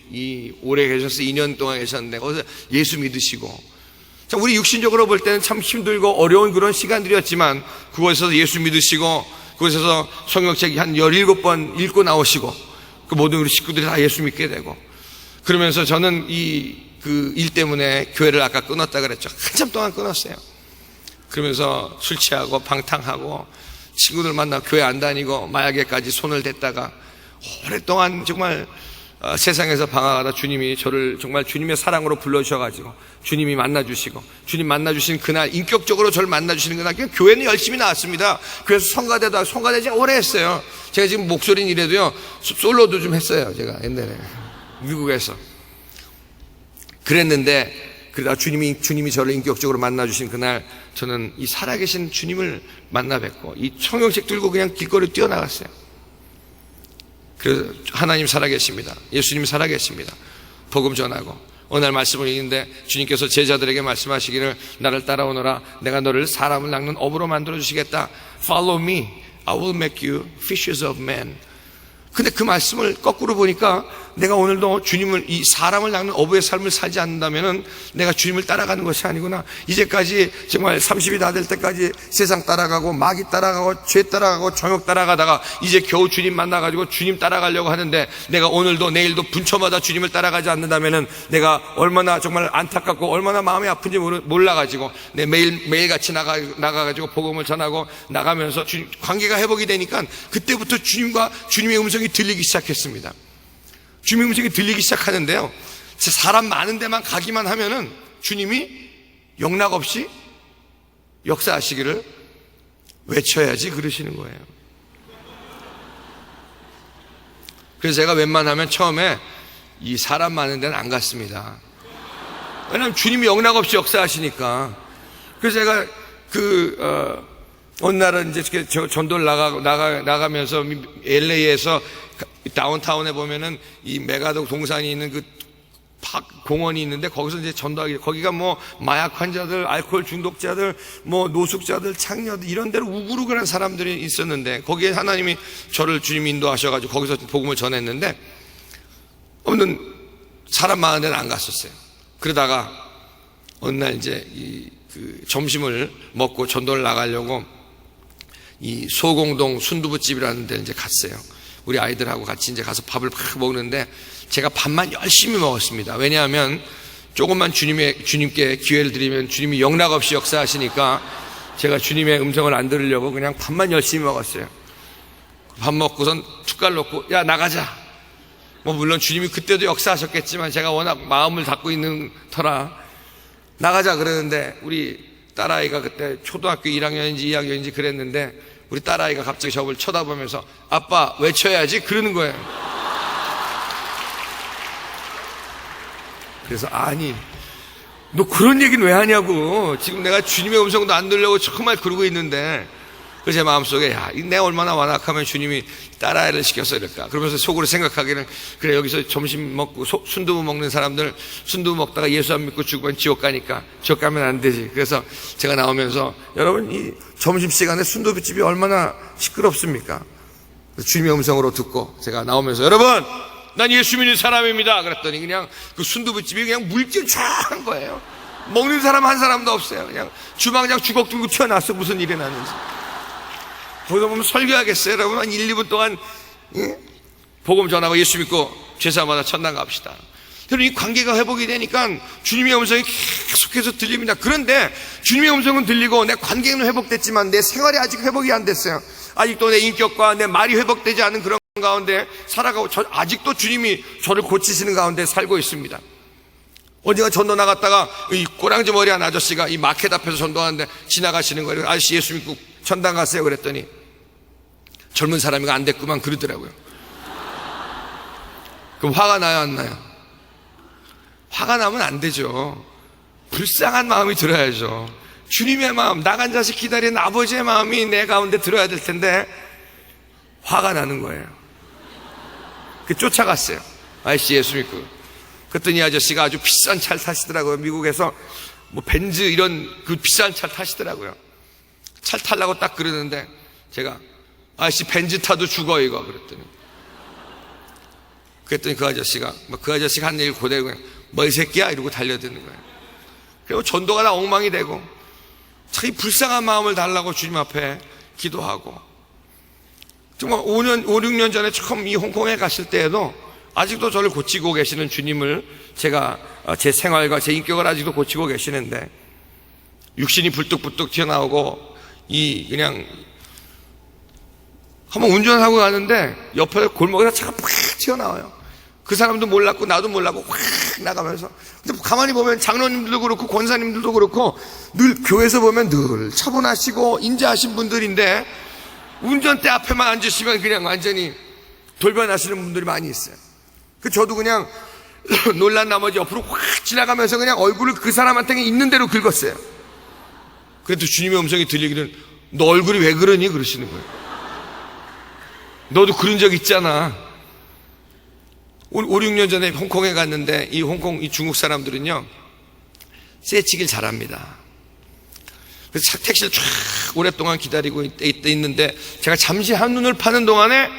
오래 계셨어요. 2년 동안 계셨는데 거기서 예수 믿으시고, 자, 우리 육신적으로 볼 때는 참 힘들고 어려운 그런 시간들이었지만 그곳에서 예수 믿으시고 그곳에서 성경책 한 17번 읽고 나오시고 그 모든 우리 식구들이 다 예수 믿게 되고, 그러면서 저는 그 일 때문에 교회를 아까 끊었다 그랬죠. 한참 동안 끊었어요. 그러면서 술 취하고 방탕하고 친구들 만나 교회 안 다니고 마약에까지 손을 댔다가 오랫동안 정말 세상에서 방황하다 주님이 저를 정말 주님의 사랑으로 불러주셔가지고 주님이 만나주시고, 주님 만나주신 그날, 인격적으로 저를 만나주시는 그날 교회는 열심히 나왔습니다. 그래서 성가대도 제가 오래 했어요. 제가 지금 목소리는 이래도요, 솔로도 좀 했어요. 제가 옛날에 미국에서 그랬는데, 그러다 주님이 저를 인격적으로 만나주신 그날 저는 이 살아계신 주님을 만나 뵙고 이 성경책 들고 그냥 길거리 뛰어나갔어요. 그래서 하나님 살아계십니다. 예수님 살아계십니다. 복음 전하고 어느 날 말씀을 읽는데 주님께서 제자들에게 말씀하시기를, 나를 따라오너라, 내가 너를 사람을 낚는 어부로 만들어 주시겠다. Follow me, I will make you fishers of men. 근데 그 말씀을 거꾸로 보니까 내가 오늘도 주님을, 이 사람을 낚는 어부의 삶을 살지 않는다면은 내가 주님을 따라가는 것이 아니구나. 이제까지 정말 30이 다 될 때까지 세상 따라가고 마귀 따라가고 죄 따라가고 정욕 따라가다가 이제 겨우 주님 만나가지고 주님 따라가려고 하는데, 내가 오늘도 내일도 분초마다 주님을 따라가지 않는다면은 내가 얼마나 정말 안타깝고 얼마나 마음이 아픈지 몰라가지고 내 매일같이 나가가지고 복음을 전하고 나가면서 관계가 회복이 되니까 그때부터 주님의 음성이 들리기 시작했습니다. 주님의 음성이 들리기 시작하는데요, 사람 많은 데만 가기만 하면은 주님이 영락 없이 역사하시기를 외쳐야지 그러시는 거예요. 그래서 제가 웬만하면 처음에 이 사람 많은 데는 안 갔습니다. 왜냐하면 주님이 영락 없이 역사하시니까. 그래서 제가 어느 날은 이제 전도를 나가면서 LA에서 다운타운에 보면은 이 메가독 동산이 있는 그 공원이 있는데 거기서 이제 전도하기, 거기가 마약 환자들, 알코올 중독자들, 노숙자들, 창녀들 이런 데로 우글우글한 사람들이 있었는데 거기에 하나님이 주님이 인도하셔가지고 거기서 복음을 전했는데 없는 사람 많은 데는 안 갔었어요. 그러다가 어느 날 이제 점심을 먹고 전도를 나가려고 이 소공동 순두부집이라는 데 이제 갔어요. 우리 아이들하고 같이 이제 가서 밥을 막 먹는데 제가 밥만 열심히 먹었습니다. 왜냐하면 조금만 주님께 기회를 드리면 주님이 영락 없이 역사하시니까 제가 주님의 음성을 안 들으려고 그냥 밥만 열심히 먹었어요. 밥 먹고선 숟갈 놓고, 야, 나가자. 물론 주님이 그때도 역사하셨겠지만 제가 워낙 마음을 닫고 있는 터라 나가자 그러는데, 우리 딸아이가 그때 초등학교 1학년인지 2학년인지 그랬는데 우리 딸아이가 갑자기 저를 쳐다보면서 아빠 외쳐야지 그러는 거예요. 그래서 아니 너 그런 얘기는 왜 하냐고, 지금 내가 주님의 음성도 안 들으려고 정말 그러고 있는데 그래서 제 마음속에 내가 얼마나 완악하면 주님이 딸아이를 시켜서 이럴까. 그러면서 속으로 생각하기는 그래, 여기서 점심 먹고 순두부 먹는 사람들 순두부 먹다가 예수 안 믿고 죽으면 지옥 가니까 지옥 가면 안 되지. 그래서 제가 나오면서 여러분, 이 점심시간에 순두부집이 얼마나 시끄럽습니까? 주님의 음성으로 듣고 제가 나오면서 여러분, 난 예수 믿는 사람입니다. 그랬더니 그냥 그 순두부집이 그냥 물길 쫙 한 거예요. 먹는 사람 한 사람도 없어요. 그냥 주방장 주걱 들고 튀어나왔어. 무슨 일이 나는지. 거기서 보면 설교하겠어요, 여러분. 한 1, 2분 동안, 예? 복음 전하고 예수 믿고 제사마다 천당 갑시다. 여러분, 이 관계가 회복이 되니까 주님의 음성이 계속해서 들립니다. 그런데 주님의 음성은 들리고 내 관계는 회복됐지만 내 생활이 아직 회복이 안 됐어요. 아직도 내 인격과 내 말이 회복되지 않은 그런 가운데 살아가고, 아직도 주님이 저를 고치시는 가운데 살고 있습니다. 어디가 전도 나갔다가 이 꼬랑지 머리한 아저씨가 이 마켓 앞에서 전도하는데 지나가시는 거예요. 아저씨 예수 믿고 천당 가세요. 그랬더니 젊은 사람이가 안 됐구만 그러더라고요. 그럼 화가 나요, 안 나요? 화가 나면 안 되죠. 불쌍한 마음이 들어야죠. 주님의 마음, 나간 자식 기다리는 아버지의 마음이 내 가운데 들어야 될 텐데 화가 나는 거예요. 그 쫓아갔어요. 아저씨 예수 믿고. 그랬더니 이 아저씨가 아주 비싼 차를 타시더라고요. 미국에서 뭐 벤츠 이런 그 비싼 차를 타시더라고요. 차를 타려고 딱 그러는데 제가 아저씨 벤츠 타도 죽어 이거. 그랬더니 그 아저씨가 그 아저씨가 한 얘기 그대로 그냥 뭐 이 새끼야 이러고 달려드는 거예요. 그리고 전도가 다 엉망이 되고 자기 불쌍한 마음을 달라고 주님 앞에 기도하고, 정말 5, 6년 전에 처음 이 홍콩에 갔을 때에도 아직도 저를 고치고 계시는 주님을 제가 제 생활과 제 인격을 아직도 고치고 계시는데, 육신이 불뚝불뚝 튀어나오고 그냥 한번 운전하고 가는데 옆에 골목에서 차가 팍 튀어나와요. 그 사람도 몰랐고 나도 몰랐고 확 나가면서. 근데 가만히 보면 장로님들도 그렇고 권사님들도 그렇고 늘 교회에서 보면 늘 차분하시고 인자하신 분들인데 운전대 앞에만 앉으시면 그냥 완전히 돌변하시는 분들이 많이 있어요. 저도 그냥 놀란 나머지 옆으로 확 지나가면서 그냥 얼굴을 그 사람한테 있는 대로 긁었어요. 그래도 주님의 음성이 들리기는 너 얼굴이 왜 그러니? 그러시는 거예요. 너도 그런 적 있잖아. 5, 6년 전에 홍콩에 갔는데 이 홍콩, 이 중국 사람들은요 쇠치기를 잘합니다. 그래서 택시를 쫙 오랫동안 기다리고 있는데 제가 잠시 한눈을 파는 동안에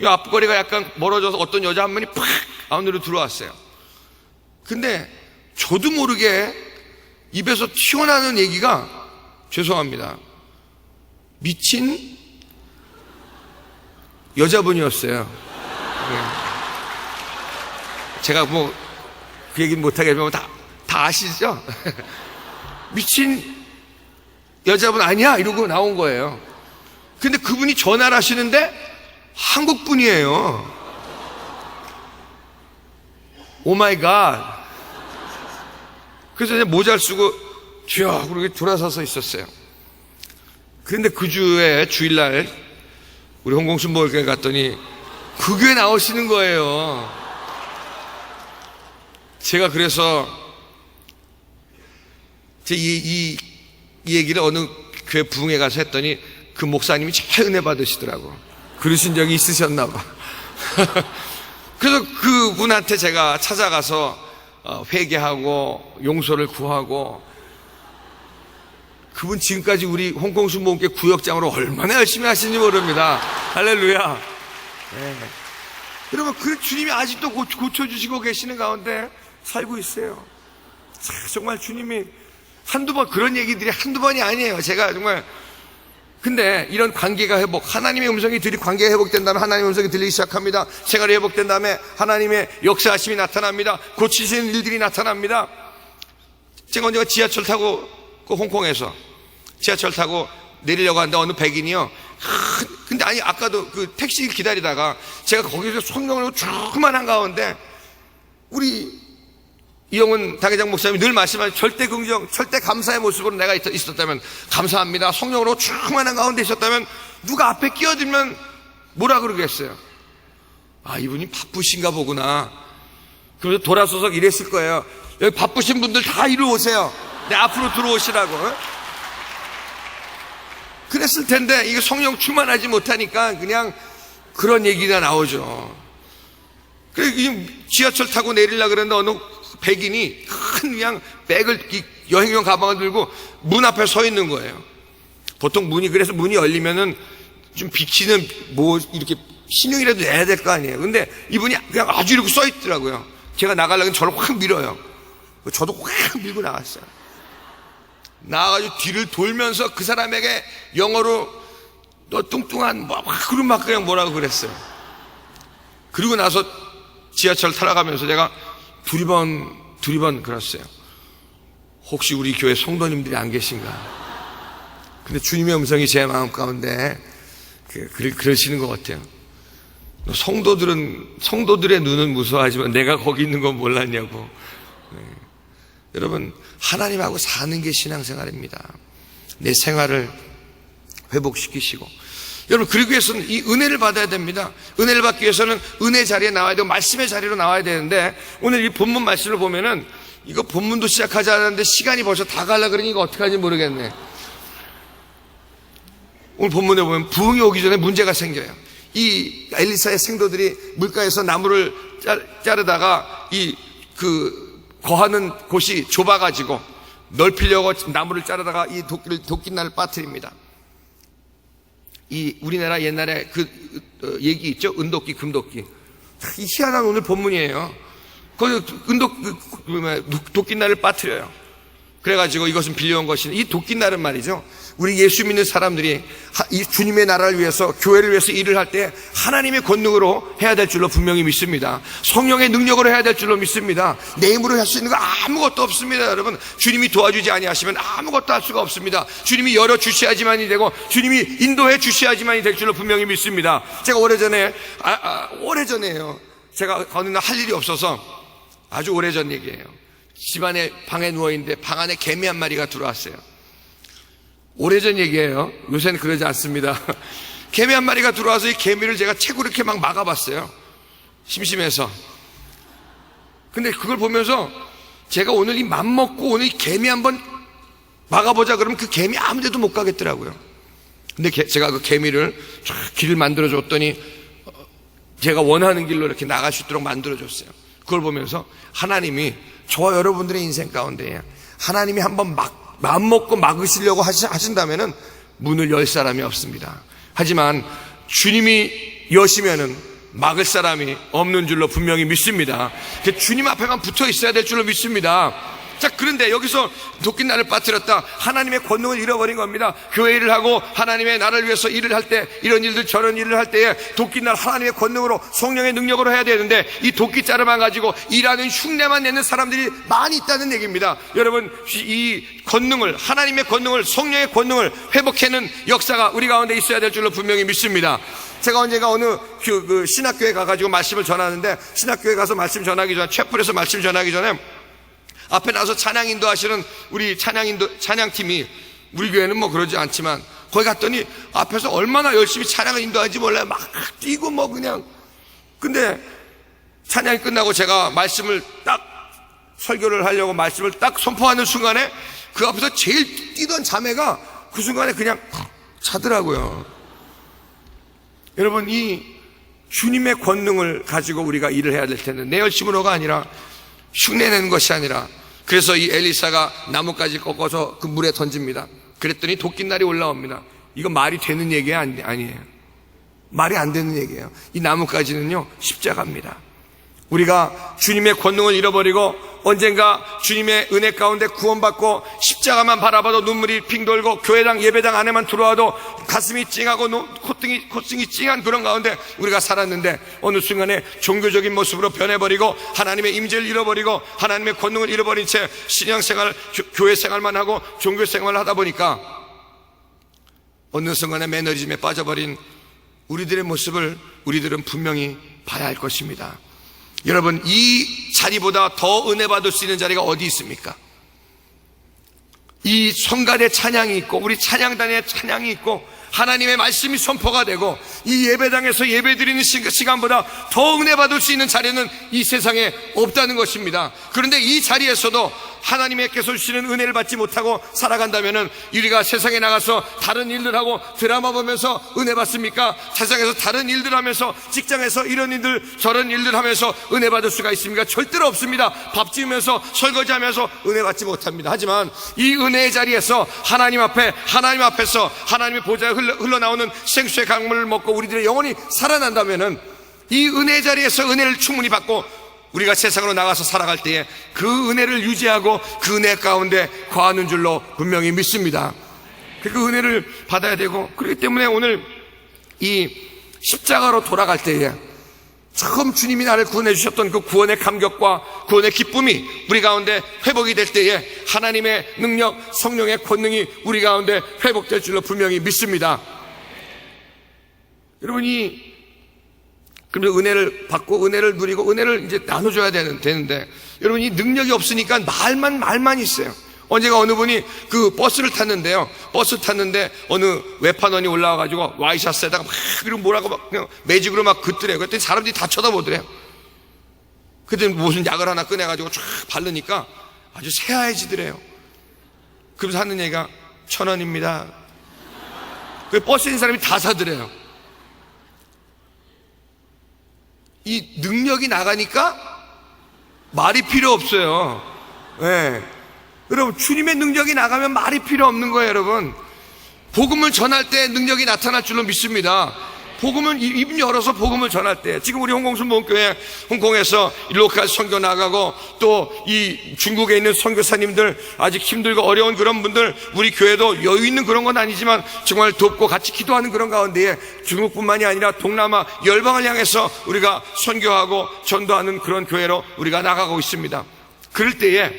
이 앞거리가 약간 멀어져서 어떤 여자 한 분이 팍 안으로 들어왔어요. 근데 저도 모르게 입에서 튀어나오는 얘기가, 죄송합니다, 미친 여자분이었어요. 제가 뭐 그 얘기는 못하겠지만 다 아시죠? 미친 여자분 아니야? 이러고 나온 거예요. 근데 그분이 전화를 하시는데 한국 분이에요. 오 마이 갓. 그래서 이제 모자를 쓰고 쥐어 그렇게 돌아서서 있었어요. 그런데 그 주에 주일날 우리 홍콩순복음교회 갔더니 그 교회 나오시는 거예요. 제가 그래서 이 얘기를 어느 교회 부흥회 가서 했더니 그 목사님이 제일 은혜 받으시더라고. 그러신 적이 있으셨나 봐. 그래서 그분한테 제가 찾아가서 회개하고 용서를 구하고, 그분 지금까지 우리 홍콩 순복음교회 구역장으로 얼마나 열심히 하시는지 모릅니다. 할렐루야. 네. 여러분, 그 주님이 아직도 고쳐주시고 계시는 가운데 살고 있어요. 정말 주님이 한두 번, 그런 얘기들이 한두 번이 아니에요. 제가 정말. 근데 이런 관계가 하나님의 음성이 관계가 회복된다면 하나님의 음성이 들리기 시작합니다. 생활이 회복된 다음에 하나님의 역사하심이 나타납니다. 고치시는 일들이 나타납니다. 제가 언제가 지하철 타고 홍콩에서 지하철 타고 내리려고 하는데 어느 백인이요. 근데 아니 아까도 그 택시 기다리다가 제가 거기서 성령으로 조그만한 가운데 우리 이영훈 당회장 목사님이 늘 말씀하신 절대 긍정, 절대 감사의 모습으로 내가 있었다면 감사합니다. 성령으로 충만한 가운데 있었다면 누가 앞에 끼어들면 뭐라 그러겠어요? 아, 이분이 바쁘신가 보구나. 그래서 돌아서서 이랬을 거예요. 여기 바쁘신 분들 다 이리 오세요. 내 앞으로 들어오시라고. 그랬을 텐데 이거 성령 충만하지 못하니까 그냥 그런 얘기가 나오죠. 그래 지하철 타고 내리려고 그랬는데 어느 백인이 큰 그냥 백을 여행용 가방을 들고 문 앞에 서 있는 거예요. 보통 그래서 문이 열리면은 좀 비치는 뭐 이렇게 신용이라도 내야 될 거 아니에요. 근데 이분이 그냥 아주 이렇게 써 있더라고요. 제가 나가려면 저를 확 밀어요. 저도 확 밀고 나갔어요. 나가지고 뒤를 돌면서 그 사람에게 영어로 너 뚱뚱한 막 그냥 뭐라고 그랬어요. 그리고 나서 지하철 타러 가면서 제가 두리번 그랬어요. 혹시 우리 교회 성도님들이 안 계신가? 근데 주님의 음성이 제 마음 가운데 그러시는 것 같아요. 성도들의 눈은 무서워하지만 내가 거기 있는 건 몰랐냐고. 네. 여러분, 하나님하고 사는 게 신앙생활입니다. 내 생활을 회복시키시고. 여러분, 그러기 위해서는 이 은혜를 받아야 됩니다. 은혜를 받기 위해서는 은혜 자리에 나와야 되고 말씀의 자리로 나와야 되는데, 오늘 이 본문 말씀을 보면은 이거 본문도 시작하지 않았는데 시간이 벌써 다 가려고 그러니 이거 어떡하는지 모르겠네. 오늘 본문에 보면 부흥이 오기 전에 문제가 생겨요. 이 엘리사의 생도들이 물가에서 나무를 자르다가 거하는 곳이 좁아가지고 넓히려고 나무를 자르다가 이 도끼날을 빠뜨립니다. 이 우리나라 옛날에 얘기 있죠? 은도끼, 금도끼. 이 희한한 오늘 본문이에요. 도끼날을 빠뜨려요. 그래가지고 이것은 빌려온 것이 이 도끼날은 말이죠. 우리 예수 믿는 사람들이 이 주님의 나라를 위해서 교회를 위해서 일을 할 때 하나님의 권능으로 해야 될 줄로 분명히 믿습니다. 성령의 능력으로 해야 될 줄로 믿습니다. 내 힘으로 할 수 있는 거 아무것도 없습니다. 여러분, 주님이 도와주지 아니하시면 아무것도 할 수가 없습니다. 주님이 열어 주셔야지만이 되고 주님이 인도해 주셔야지만이 될 줄로 분명히 믿습니다. 제가 오래전에요. 제가 어느 날 할 일이 없어서 아주 오래전 얘기예요. 집안에 방에 누워있는데 방 안에 개미 한 마리가 들어왔어요. 오래전 얘기예요. 요새는 그러지 않습니다. 개미 한 마리가 들어와서 이 개미를 제가 책으로 이렇게 막 막아봤어요. 심심해서. 근데 그걸 보면서 제가 오늘 이 맘먹고 오늘 이 개미 한번 막아보자 그러면 그 개미 아무 데도 못 가겠더라고요. 근데 제가 그 개미를 쫙 길을 만들어줬더니 제가 원하는 길로 이렇게 나갈 수 있도록 만들어줬어요. 그걸 보면서 하나님이 저와 여러분들의 인생 가운데 하나님이 한번 마음먹고 막으시려고 하신다면은 문을 열 사람이 없습니다. 하지만 주님이 여시면은 막을 사람이 없는 줄로 분명히 믿습니다. 주님 앞에만 붙어 있어야 될 줄로 믿습니다. 자, 그런데 여기서 도끼날을 빠뜨렸다. 하나님의 권능을 잃어버린 겁니다. 교회 일을 하고 하나님의 나라를 위해서 일을 할 때, 이런 일들 저런 일을 할 때에 도끼날 하나님의 권능으로 성령의 능력으로 해야 되는데 이 도끼자루만 가지고 일하는 흉내만 내는 사람들이 많이 있다는 얘기입니다. 여러분, 이 권능을, 하나님의 권능을, 성령의 권능을 회복하는 역사가 우리 가운데 있어야 될 줄로 분명히 믿습니다. 제가 언젠가 어느 신학교에 가가지고 말씀을 전하는데, 신학교에 가서 말씀 전하기 전에, 채플에서 말씀 전하기 전에 앞에 나서 찬양 인도하시는 우리 찬양팀이, 우리 교회는 뭐 그러지 않지만 거기 갔더니 앞에서 얼마나 열심히 찬양을 인도하는지 몰라요. 막 뛰고 뭐 그냥. 근데 찬양이 끝나고 제가 말씀을 딱 설교를 하려고 말씀을 딱 선포하는 순간에 그 앞에서 제일 뛰던 자매가 그 순간에 그냥 자더라고요. 여러분, 이 주님의 권능을 가지고 우리가 일을 해야 될 텐데 내 열심으로가 아니라, 흉내내는 것이 아니라, 그래서 이 엘리사가 나뭇가지 꺾어서 그 물에 던집니다. 그랬더니 도끼날이 올라옵니다. 이거 말이 되는 얘기가 아니에요. 말이 안 되는 얘기예요. 이 나뭇가지는요, 십자가입니다. 우리가 주님의 권능을 잃어버리고 언젠가 주님의 은혜 가운데 구원받고 십자가만 바라봐도 눈물이 핑 돌고 교회당 예배당 안에만 들어와도 가슴이 찡하고 콧등이 찡한 그런 가운데 우리가 살았는데 어느 순간에 종교적인 모습으로 변해버리고 하나님의 임재를 잃어버리고 하나님의 권능을 잃어버린 채 신앙생활, 교회 생활만 하고 종교 생활을 하다 보니까 어느 순간에 매너리즘에 빠져버린 우리들의 모습을 우리들은 분명히 봐야 할 것입니다. 여러분, 이 자리보다 더 은혜 받을 수 있는 자리가 어디 있습니까? 이 성가대 찬양이 있고 우리 찬양단의 찬양이 있고 하나님의 말씀이 선포가 되고 이 예배당에서 예배드리는 시간보다 더 은혜 받을 수 있는 자리는 이 세상에 없다는 것입니다. 그런데 이 자리에서도 하나님께서 주시는 은혜를 받지 못하고 살아간다면은 우리가 세상에 나가서 다른 일들 하고 드라마 보면서 은혜 받습니까? 세상에서 다른 일들 하면서 직장에서 이런 일들 저런 일들 하면서 은혜 받을 수가 있습니까? 절대로 없습니다. 밥 지으면서 설거지하면서 은혜 받지 못합니다. 하지만 이 은혜의 자리에서 하나님 앞에서 하나님의 보좌에 흘러나오는 생수의 강물을 먹고 우리들의 영혼이 살아난다면은 이 은혜의 자리에서 은혜를 충분히 받고 우리가 세상으로 나가서 살아갈 때에 그 은혜를 유지하고 그 은혜 가운데 거하는 줄로 분명히 믿습니다. 그 은혜를 받아야 되고, 그렇기 때문에 오늘 이 십자가로 돌아갈 때에 처음 주님이 나를 구원해 주셨던 그 구원의 감격과 구원의 기쁨이 우리 가운데 회복이 될 때에 하나님의 능력, 성령의 권능이 우리 가운데 회복될 줄로 분명히 믿습니다. 여러분이 그러면 은혜를 받고 은혜를 누리고 은혜를 이제 나눠줘야 되는데 여러분 이 능력이 없으니까 말만 있어요. 언제가 어느 분이 그 버스를 탔는데요. 버스 탔는데 어느 외판원이 올라와가지고 와이셔츠에다가 막 그리고 뭐라고 막 그냥 매직으로 막 긋더래요. 그랬더니 사람들이 다 쳐다보더래요. 그랬더니 무슨 약을 하나 꺼내가지고 쫙 바르니까 아주 새하얘지더래요. 그러면서 하는 얘기가 1,000원입니다. 그 버스에 있는 사람이 다 사더래요. 이 능력이 나가니까 말이 필요 없어요. 네. 여러분 주님의 능력이 나가면 말이 필요 없는 거예요. 여러분 복음을 전할 때 능력이 나타날 줄로 믿습니다. 복음은 입 열어서 복음을 전할 때 지금 우리 홍콩순복음교회 홍콩에서 로컬 선교 나가고 또 이 중국에 있는 선교사님들 아직 힘들고 어려운 그런 분들 우리 교회도 여유 있는 그런 건 아니지만 정말 돕고 같이 기도하는 그런 가운데에 중국뿐만이 아니라 동남아 열방을 향해서 우리가 선교하고 전도하는 그런 교회로 우리가 나가고 있습니다. 그럴 때에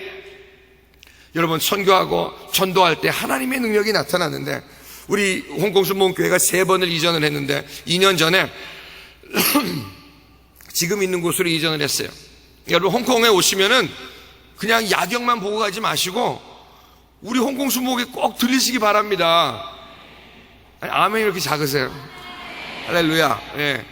여러분 선교하고 전도할 때 하나님의 능력이 나타나는데 우리 홍콩순복음교회가 3번을 이전을 했는데 2년 전에 지금 있는 곳으로 이전을 했어요. 여러분 홍콩에 오시면은 그냥 야경만 보고 가지 마시고 우리 홍콩순복음교회 꼭 들리시기 바랍니다. 아멘이 이렇게 작으세요? 할렐루야. 예.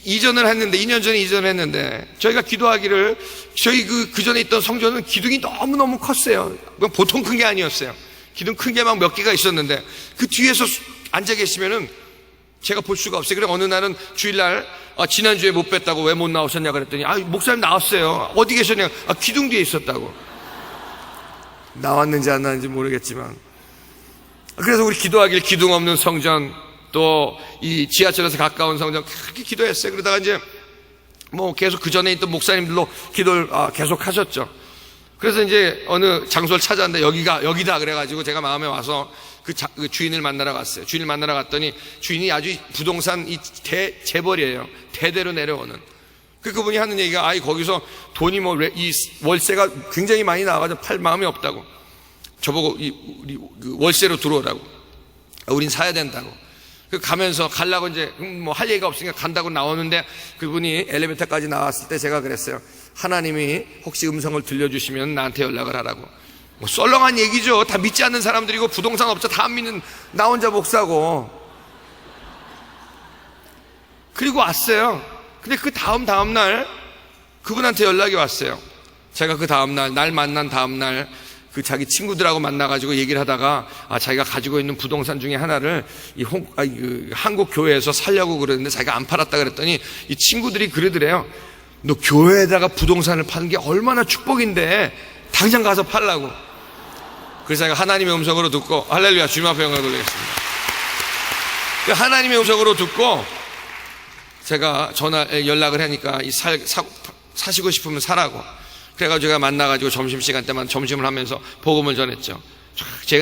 이전을 했는데 2년 전에 이전을 했는데 저희가 기도하기를 저희 그 전에 있던 성전은 기둥이 너무너무 컸어요. 보통 큰 게 아니었어요. 기둥 큰 게 막 몇 개가 있었는데 그 뒤에서 앉아 계시면은 제가 볼 수가 없어요. 그래 어느 날은 주일날 지난주에 못 뵀다고 왜 못 나오셨냐 그랬더니 목사님 나왔어요. 어디 계셨냐? 기둥 뒤에 있었다고. 나왔는지 안 나왔는지 모르겠지만 그래서 우리 기도하길 기둥 없는 성전 또 이 지하철에서 가까운 성전 그렇게 기도했어요. 그러다가 이제 뭐 계속 그 전에 있던 목사님들로 기도를 계속 하셨죠. 그래서 이제 어느 장소를 찾았는데 여기다 그래가지고 제가 마음에 와서 그 주인을 만나러 갔어요. 주인을 만나러 갔더니 주인이 아주 부동산 재벌이에요. 대대로 내려오는. 그분이 하는 얘기가 거기서 돈이 이 월세가 굉장히 많이 나와가지고 팔 마음이 없다고. 저보고 우리 월세로 들어오라고. 우린 사야 된다고. 가면서 가려고 이제 뭐 할 얘기가 없으니까 간다고 나오는데 그분이 엘리베이터까지 나왔을 때 제가 그랬어요. 하나님이 혹시 음성을 들려주시면 나한테 연락을 하라고. 뭐 썰렁한 얘기죠. 다 믿지 않는 사람들이고 부동산 업자 다 안 믿는 나 혼자 목사고. 그리고 왔어요. 근데 그 다음 날 그분한테 연락이 왔어요. 제가 그 날 만난 다음 날 그 자기 친구들하고 만나가지고 얘기를 하다가 자기가 가지고 있는 부동산 중에 하나를 한국 교회에서 살려고 그러는데 자기가 안 팔았다 그랬더니 이 친구들이 그러더래요. 너 교회에다가 부동산을 파는 게 얼마나 축복인데 당장 가서 팔라고. 그래서 제가 하나님의 음성으로 듣고 할렐루야 주님 앞에 영광 돌리겠습니다. 하나님의 음성으로 듣고 제가 연락을 하니까 사시고 싶으면 사라고. 그래가지고 제가 만나가지고 점심시간 때만 점심을 하면서 복음을 전했죠.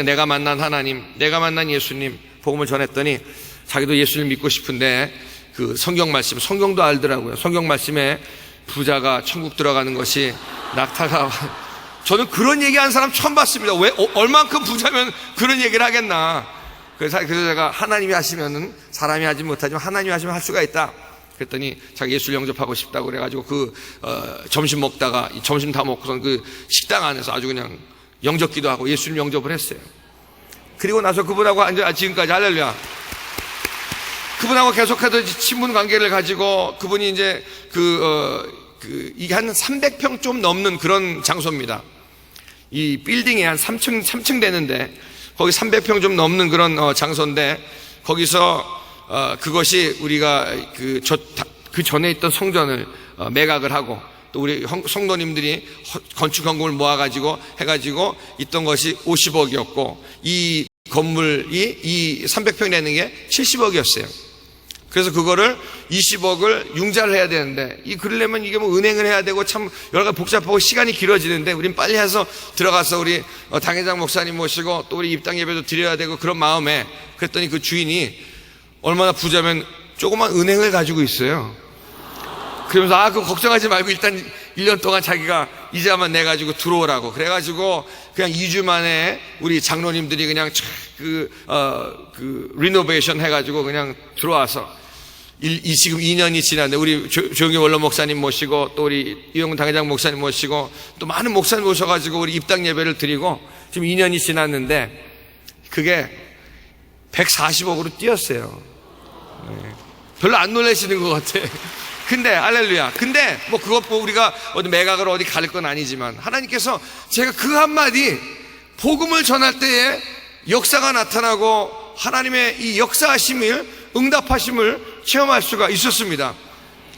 내가 만난 하나님, 내가 만난 예수님 복음을 전했더니 자기도 예수를 믿고 싶은데 그 성경 말씀, 성경도 알더라고요. 성경 말씀에 부자가 천국 들어가는 것이 낙타가 저는 그런 얘기하는 사람 처음 봤습니다. 왜 얼만큼 부자면 그런 얘기를 하겠나. 그래서 제가 하나님이 하시면은 사람이 하지 못하지만 하나님이 하시면 할 수가 있다. 그랬더니 자기 예수를 영접하고 싶다고 그래가지고 점심 먹다가 점심 다 먹고선 그 식당 안에서 아주 그냥 영접기도 하고 예수님 영접을 했어요. 그리고 나서 그분하고 지금까지 할렐루야. 그분하고 계속해서 친분 관계를 가지고 그분이 이제 이게 한 300평 좀 넘는 그런 장소입니다. 이 빌딩이 한 3층 되는데, 거기 300평 좀 넘는 그런 장소인데, 거기서 그것이 우리가 그 전에 있던 성전을 매각을 하고, 또 우리 성도님들이 건축 헌금을 모아가지고 해가지고 있던 것이 50억이었고, 이 건물이 이 300평 내는 게 70억이었어요. 그래서 그거를 20억을 융자를 해야 되는데, 그러려면 이게 뭐 은행을 해야 되고 참 여러 가지 복잡하고 시간이 길어지는데, 우린 빨리 해서 들어가서 우리 당회장 목사님 모시고 또 우리 입당 예배도 드려야 되고 그런 마음에, 그랬더니 그 주인이 얼마나 부자면 조그만 은행을 가지고 있어요. 그러면서 그거 걱정하지 말고 일단 1년 동안 자기가 이자만 내가지고 들어오라고. 그래가지고 그냥 2주 만에 우리 장로님들이 그냥 리노베이션 해가지고 그냥 들어와서 지금 2년이 지났는데, 우리 조영기 원로 목사님 모시고 또 우리 이용훈 당회장 목사님 모시고 또 많은 목사님 모셔가지고 우리 입당 예배를 드리고 지금 2년이 지났는데 그게 140억으로 뛰었어요. 네. 별로 안 놀라시는 것 같아. 근데 할렐루야. 근데 뭐 그것 보고 우리가 어디 매각을 어디 갈 건 아니지만, 하나님께서 제가 그 한마디 복음을 전할 때에 역사가 나타나고 하나님의 이 역사하심을, 응답하심을 체험할 수가 있었습니다.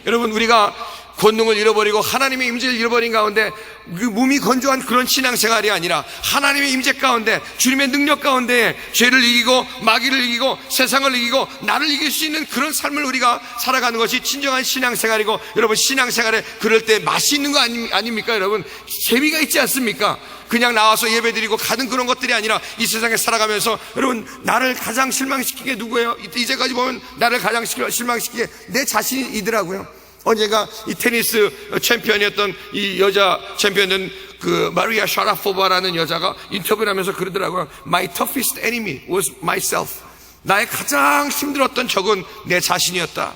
여러분, 우리가 권능을 잃어버리고 하나님의 임재를 잃어버린 가운데 그 몸이 건조한 그런 신앙생활이 아니라, 하나님의 임재 가운데, 주님의 능력 가운데 죄를 이기고 마귀를 이기고 세상을 이기고 나를 이길 수 있는 그런 삶을 우리가 살아가는 것이 진정한 신앙생활이고, 여러분, 신앙생활에 그럴 때 맛이 있는 거 아닙니까? 여러분, 재미가 있지 않습니까? 그냥 나와서 예배드리고 가는 그런 것들이 아니라, 이 세상에 살아가면서 여러분, 나를 가장 실망시킨 게 누구예요? 이제까지 보면 나를 가장 실망시킨 게 내 자신이더라고요. 언젠가 이 테니스 챔피언이었던 이 여자 챔피언은 그 마리아 샤라포바라는 여자가 인터뷰를 하면서 그러더라고요. My toughest enemy was myself. 나의 가장 힘들었던 적은 내 자신이었다.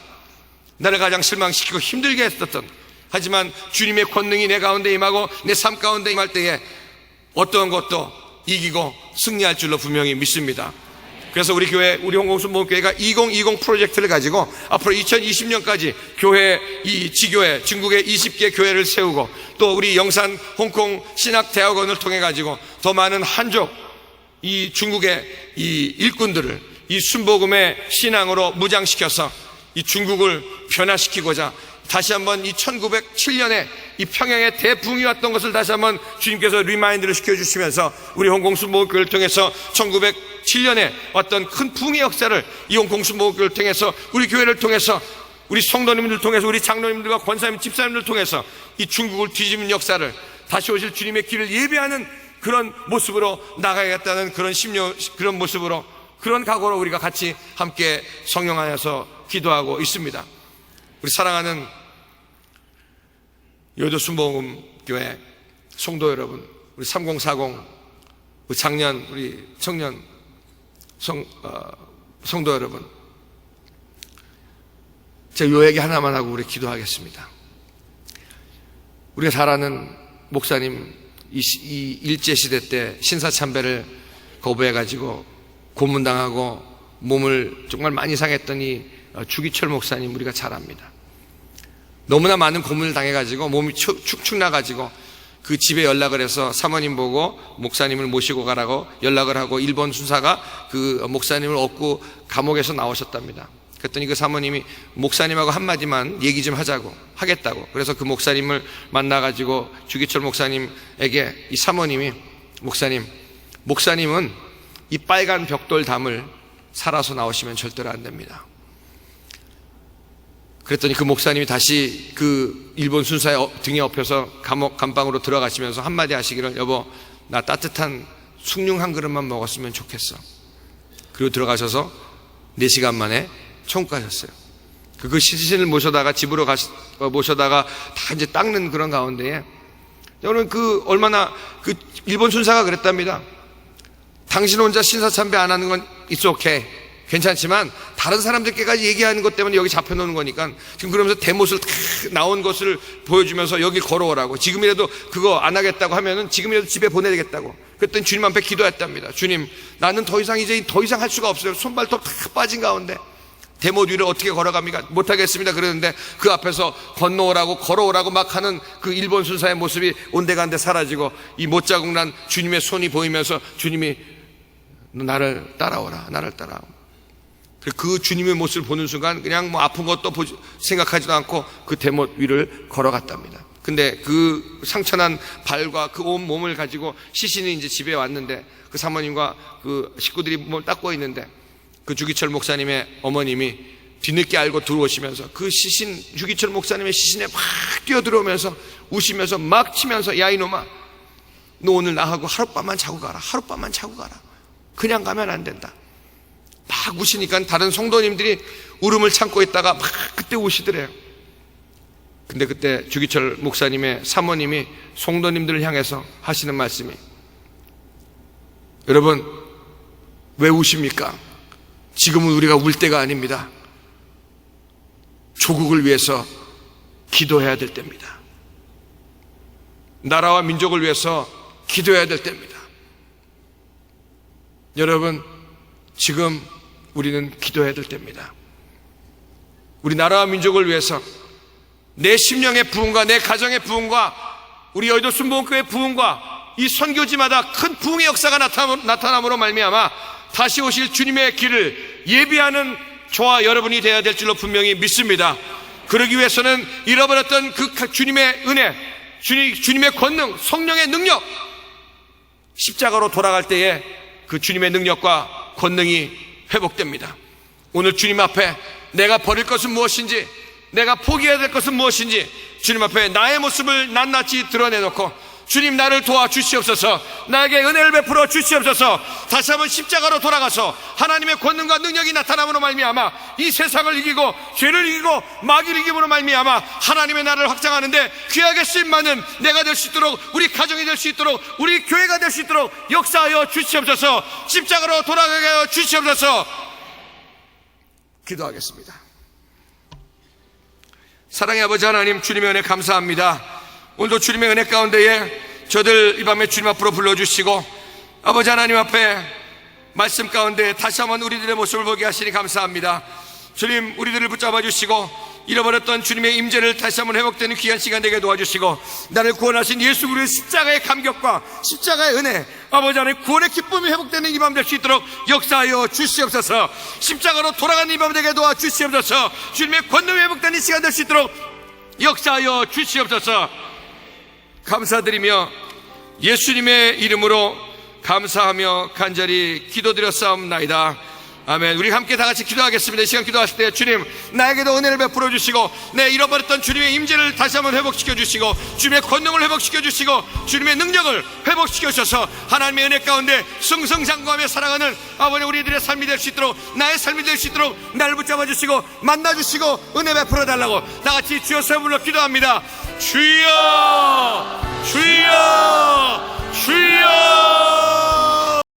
나를 가장 실망시키고 힘들게 했었던, 하지만 주님의 권능이 내 가운데 임하고 내 삶 가운데 임할 때에 어떤 것도 이기고 승리할 줄로 분명히 믿습니다. 그래서 우리 교회, 우리 홍콩순복음교회가 2020 프로젝트를 가지고 앞으로 2020년까지 교회, 이 지교회, 중국에 20개 교회를 세우고, 또 우리 영산 홍콩 신학대학원을 통해 가지고 더 많은 한족, 이 중국의 이 일꾼들을 이 순복음의 신앙으로 무장시켜서 이 중국을 변화시키고자, 다시 한번 이 1907년에 이 평양에 대붕이 왔던 것을 다시 한번 주님께서 리마인드를 시켜주시면서, 우리 홍콩순복음교회를 통해서 1907년에 어떤 큰 붕의 역사를 이 홍콩순복음교회를 통해서, 우리 교회를 통해서, 우리 성도님들 통해서, 우리 장로님들과 권사님, 집사님들 통해서 이 중국을 뒤집는 역사를, 다시 오실 주님의 길을 예배하는 그런 모습으로 나가야겠다는 그런 심령, 그런 모습으로, 그런 각오로 우리가 같이 함께 성령 안에서 기도하고 있습니다. 우리 사랑하는 여의도 순복음교회 성도 여러분, 우리 3040 우리 작년 우리 청년 성도 여러분, 제가 요 얘기 하나만 하고 우리 기도하겠습니다. 우리가 잘 아는 목사님, 이 일제시대 때 신사참배를 거부해가지고 고문당하고 몸을 정말 많이 상했더니 주기철 목사님, 우리가 잘 압니다. 너무나 많은 고문을 당해가지고 몸이 축축 나가지고 그 집에 연락을 해서 사모님 보고 목사님을 모시고 가라고 연락을 하고, 일본 수사가 그 목사님을 얻고 감옥에서 나오셨답니다. 그랬더니 그 사모님이 목사님하고 한마디만 얘기 좀 하자고 하겠다고, 그래서 그 목사님을 만나가지고 주기철 목사님에게 이 사모님이, 목사님은 이 빨간 벽돌 담을 살아서 나오시면 절대로 안 됩니다. 그랬더니 그 목사님이 다시 그 일본 순사의 등에 업혀서 감방으로 들어가시면서 한마디 하시기를, 여보, 나 따뜻한 숭늉 한 그릇만 먹었으면 좋겠어. 그리고 들어가셔서 4시간 만에 천국 가셨어요. 그 시신을 모셔다가 집으로 모셔다가 다 이제 닦는 그런 가운데에, 여러분, 얼마나 일본 순사가 그랬답니다. 당신 혼자 신사참배 안 하는 건 it's okay, 괜찮지만 다른 사람들께까지 얘기하는 것 때문에 여기 잡혀놓는 거니까, 지금 그러면서 대못을 탁 나온 것을 보여주면서 여기 걸어오라고, 지금이라도 그거 안 하겠다고 하면은 지금이라도 집에 보내야 되겠다고. 그랬더니 주님 앞에 기도했답니다. 주님, 나는 더 이상 할 수가 없어요. 손발톱 다 빠진 가운데 대못 위를 어떻게 걸어갑니까? 못하겠습니다. 그러는데 그 앞에서 건너오라고 걸어오라고 막 하는 그 일본 순사의 모습이 온데간데 사라지고 이 못자국난 주님의 손이 보이면서 주님이 너 나를 따라오라, 나를 따라오라. 그 주님의 모습을 보는 순간 그냥 뭐 아픈 것도 생각하지도 않고 그 대못 위를 걸어갔답니다. 근데 그 상처난 발과 그 온 몸을 가지고 시신이 이제 집에 왔는데 그 사모님과 그 식구들이 몸을 닦고 있는데 그 주기철 목사님의 어머님이 뒤늦게 알고 들어오시면서 그 시신, 주기철 목사님의 시신에 막 뛰어들어오면서 우시면서 막 치면서 야 이놈아, 너 오늘 나하고 하룻밤만 자고 가라, 하룻밤만 자고 가라, 그냥 가면 안 된다. 막 우시니까 다른 성도님들이 울음을 참고 있다가 막 그때 우시더래요. 근데 그때 주기철 목사님의 사모님이 성도님들을 향해서 하시는 말씀이, 여러분 왜 우십니까? 지금은 우리가 울 때가 아닙니다. 조국을 위해서 기도해야 될 때입니다. 나라와 민족을 위해서 기도해야 될 때입니다. 여러분, 지금 우리는 기도해야 될 때입니다. 우리 나라와 민족을 위해서 내 심령의 부흥과 내 가정의 부흥과 우리 여의도 순복음교회 부흥과 이 선교지마다 큰 부흥의 역사가 나타남으로 말미암아 다시 오실 주님의 길을 예비하는 저와 여러분이 되어야 될 줄로 분명히 믿습니다. 그러기 위해서는 잃어버렸던 그 주님의 은혜, 주님의 권능, 성령의 능력, 십자가로 돌아갈 때에 그 주님의 능력과 권능이 회복됩니다. 오늘 주님 앞에 내가 버릴 것은 무엇인지, 내가 포기해야 될 것은 무엇인지 주님 앞에 나의 모습을 낱낱이 드러내놓고 주님 나를 도와주시옵소서, 나에게 은혜를 베풀어 주시옵소서, 다시 한번 십자가로 돌아가서 하나님의 권능과 능력이 나타남으로 말미암아 이 세상을 이기고 죄를 이기고 마귀를 이기므로 말미암아 하나님의 나라를 확장하는데 귀하게 쓰임받는 내가 될 수 있도록, 우리 가정이 될 수 있도록, 우리 교회가 될 수 있도록 역사하여 주시옵소서, 십자가로 돌아가게 하여 주시옵소서. 기도하겠습니다. 사랑의 아버지 하나님, 주님의 은혜 감사합니다. 오늘도 주님의 은혜 가운데에 저들 이 밤에 주님 앞으로 불러주시고 아버지 하나님 앞에 말씀 가운데 다시 한번 우리들의 모습을 보게 하시니 감사합니다. 주님, 우리들을 붙잡아 주시고 잃어버렸던 주님의 임재를 다시 한번 회복되는 귀한 시간 되게 도와주시고 나를 구원하신 예수 그리스도의 십자가의 감격과 십자가의 은혜, 아버지 하나님 구원의 기쁨이 회복되는 이 밤 될 수 있도록 역사하여 주시옵소서. 십자가로 돌아가는 이 밤 되게 도와주시옵소서. 주님의 권능이 회복되는 이 시간 될 수 있도록 역사하여 주시옵소서. 감사드리며 예수님의 이름으로 감사하며 간절히 기도드렸사옵나이다. 아멘. 우리 함께 다 같이 기도하겠습니다. 이 시간 기도하실 때 주님, 나에게도 은혜를 베풀어 주시고 내 잃어버렸던 주님의 임재를 다시 한번 회복시켜 주시고 주님의 권능을 회복시켜 주시고 주님의 능력을 회복시켜 주셔서 하나님의 은혜 가운데 승승장구하며 살아가는 아버지 우리들의 삶이 될 수 있도록, 나의 삶이 될 수 있도록 나를 붙잡아 주시고 만나 주시고 은혜 베풀어 달라고 다 같이 주여 세 불러 기도합니다. 주여, 주여, 주여.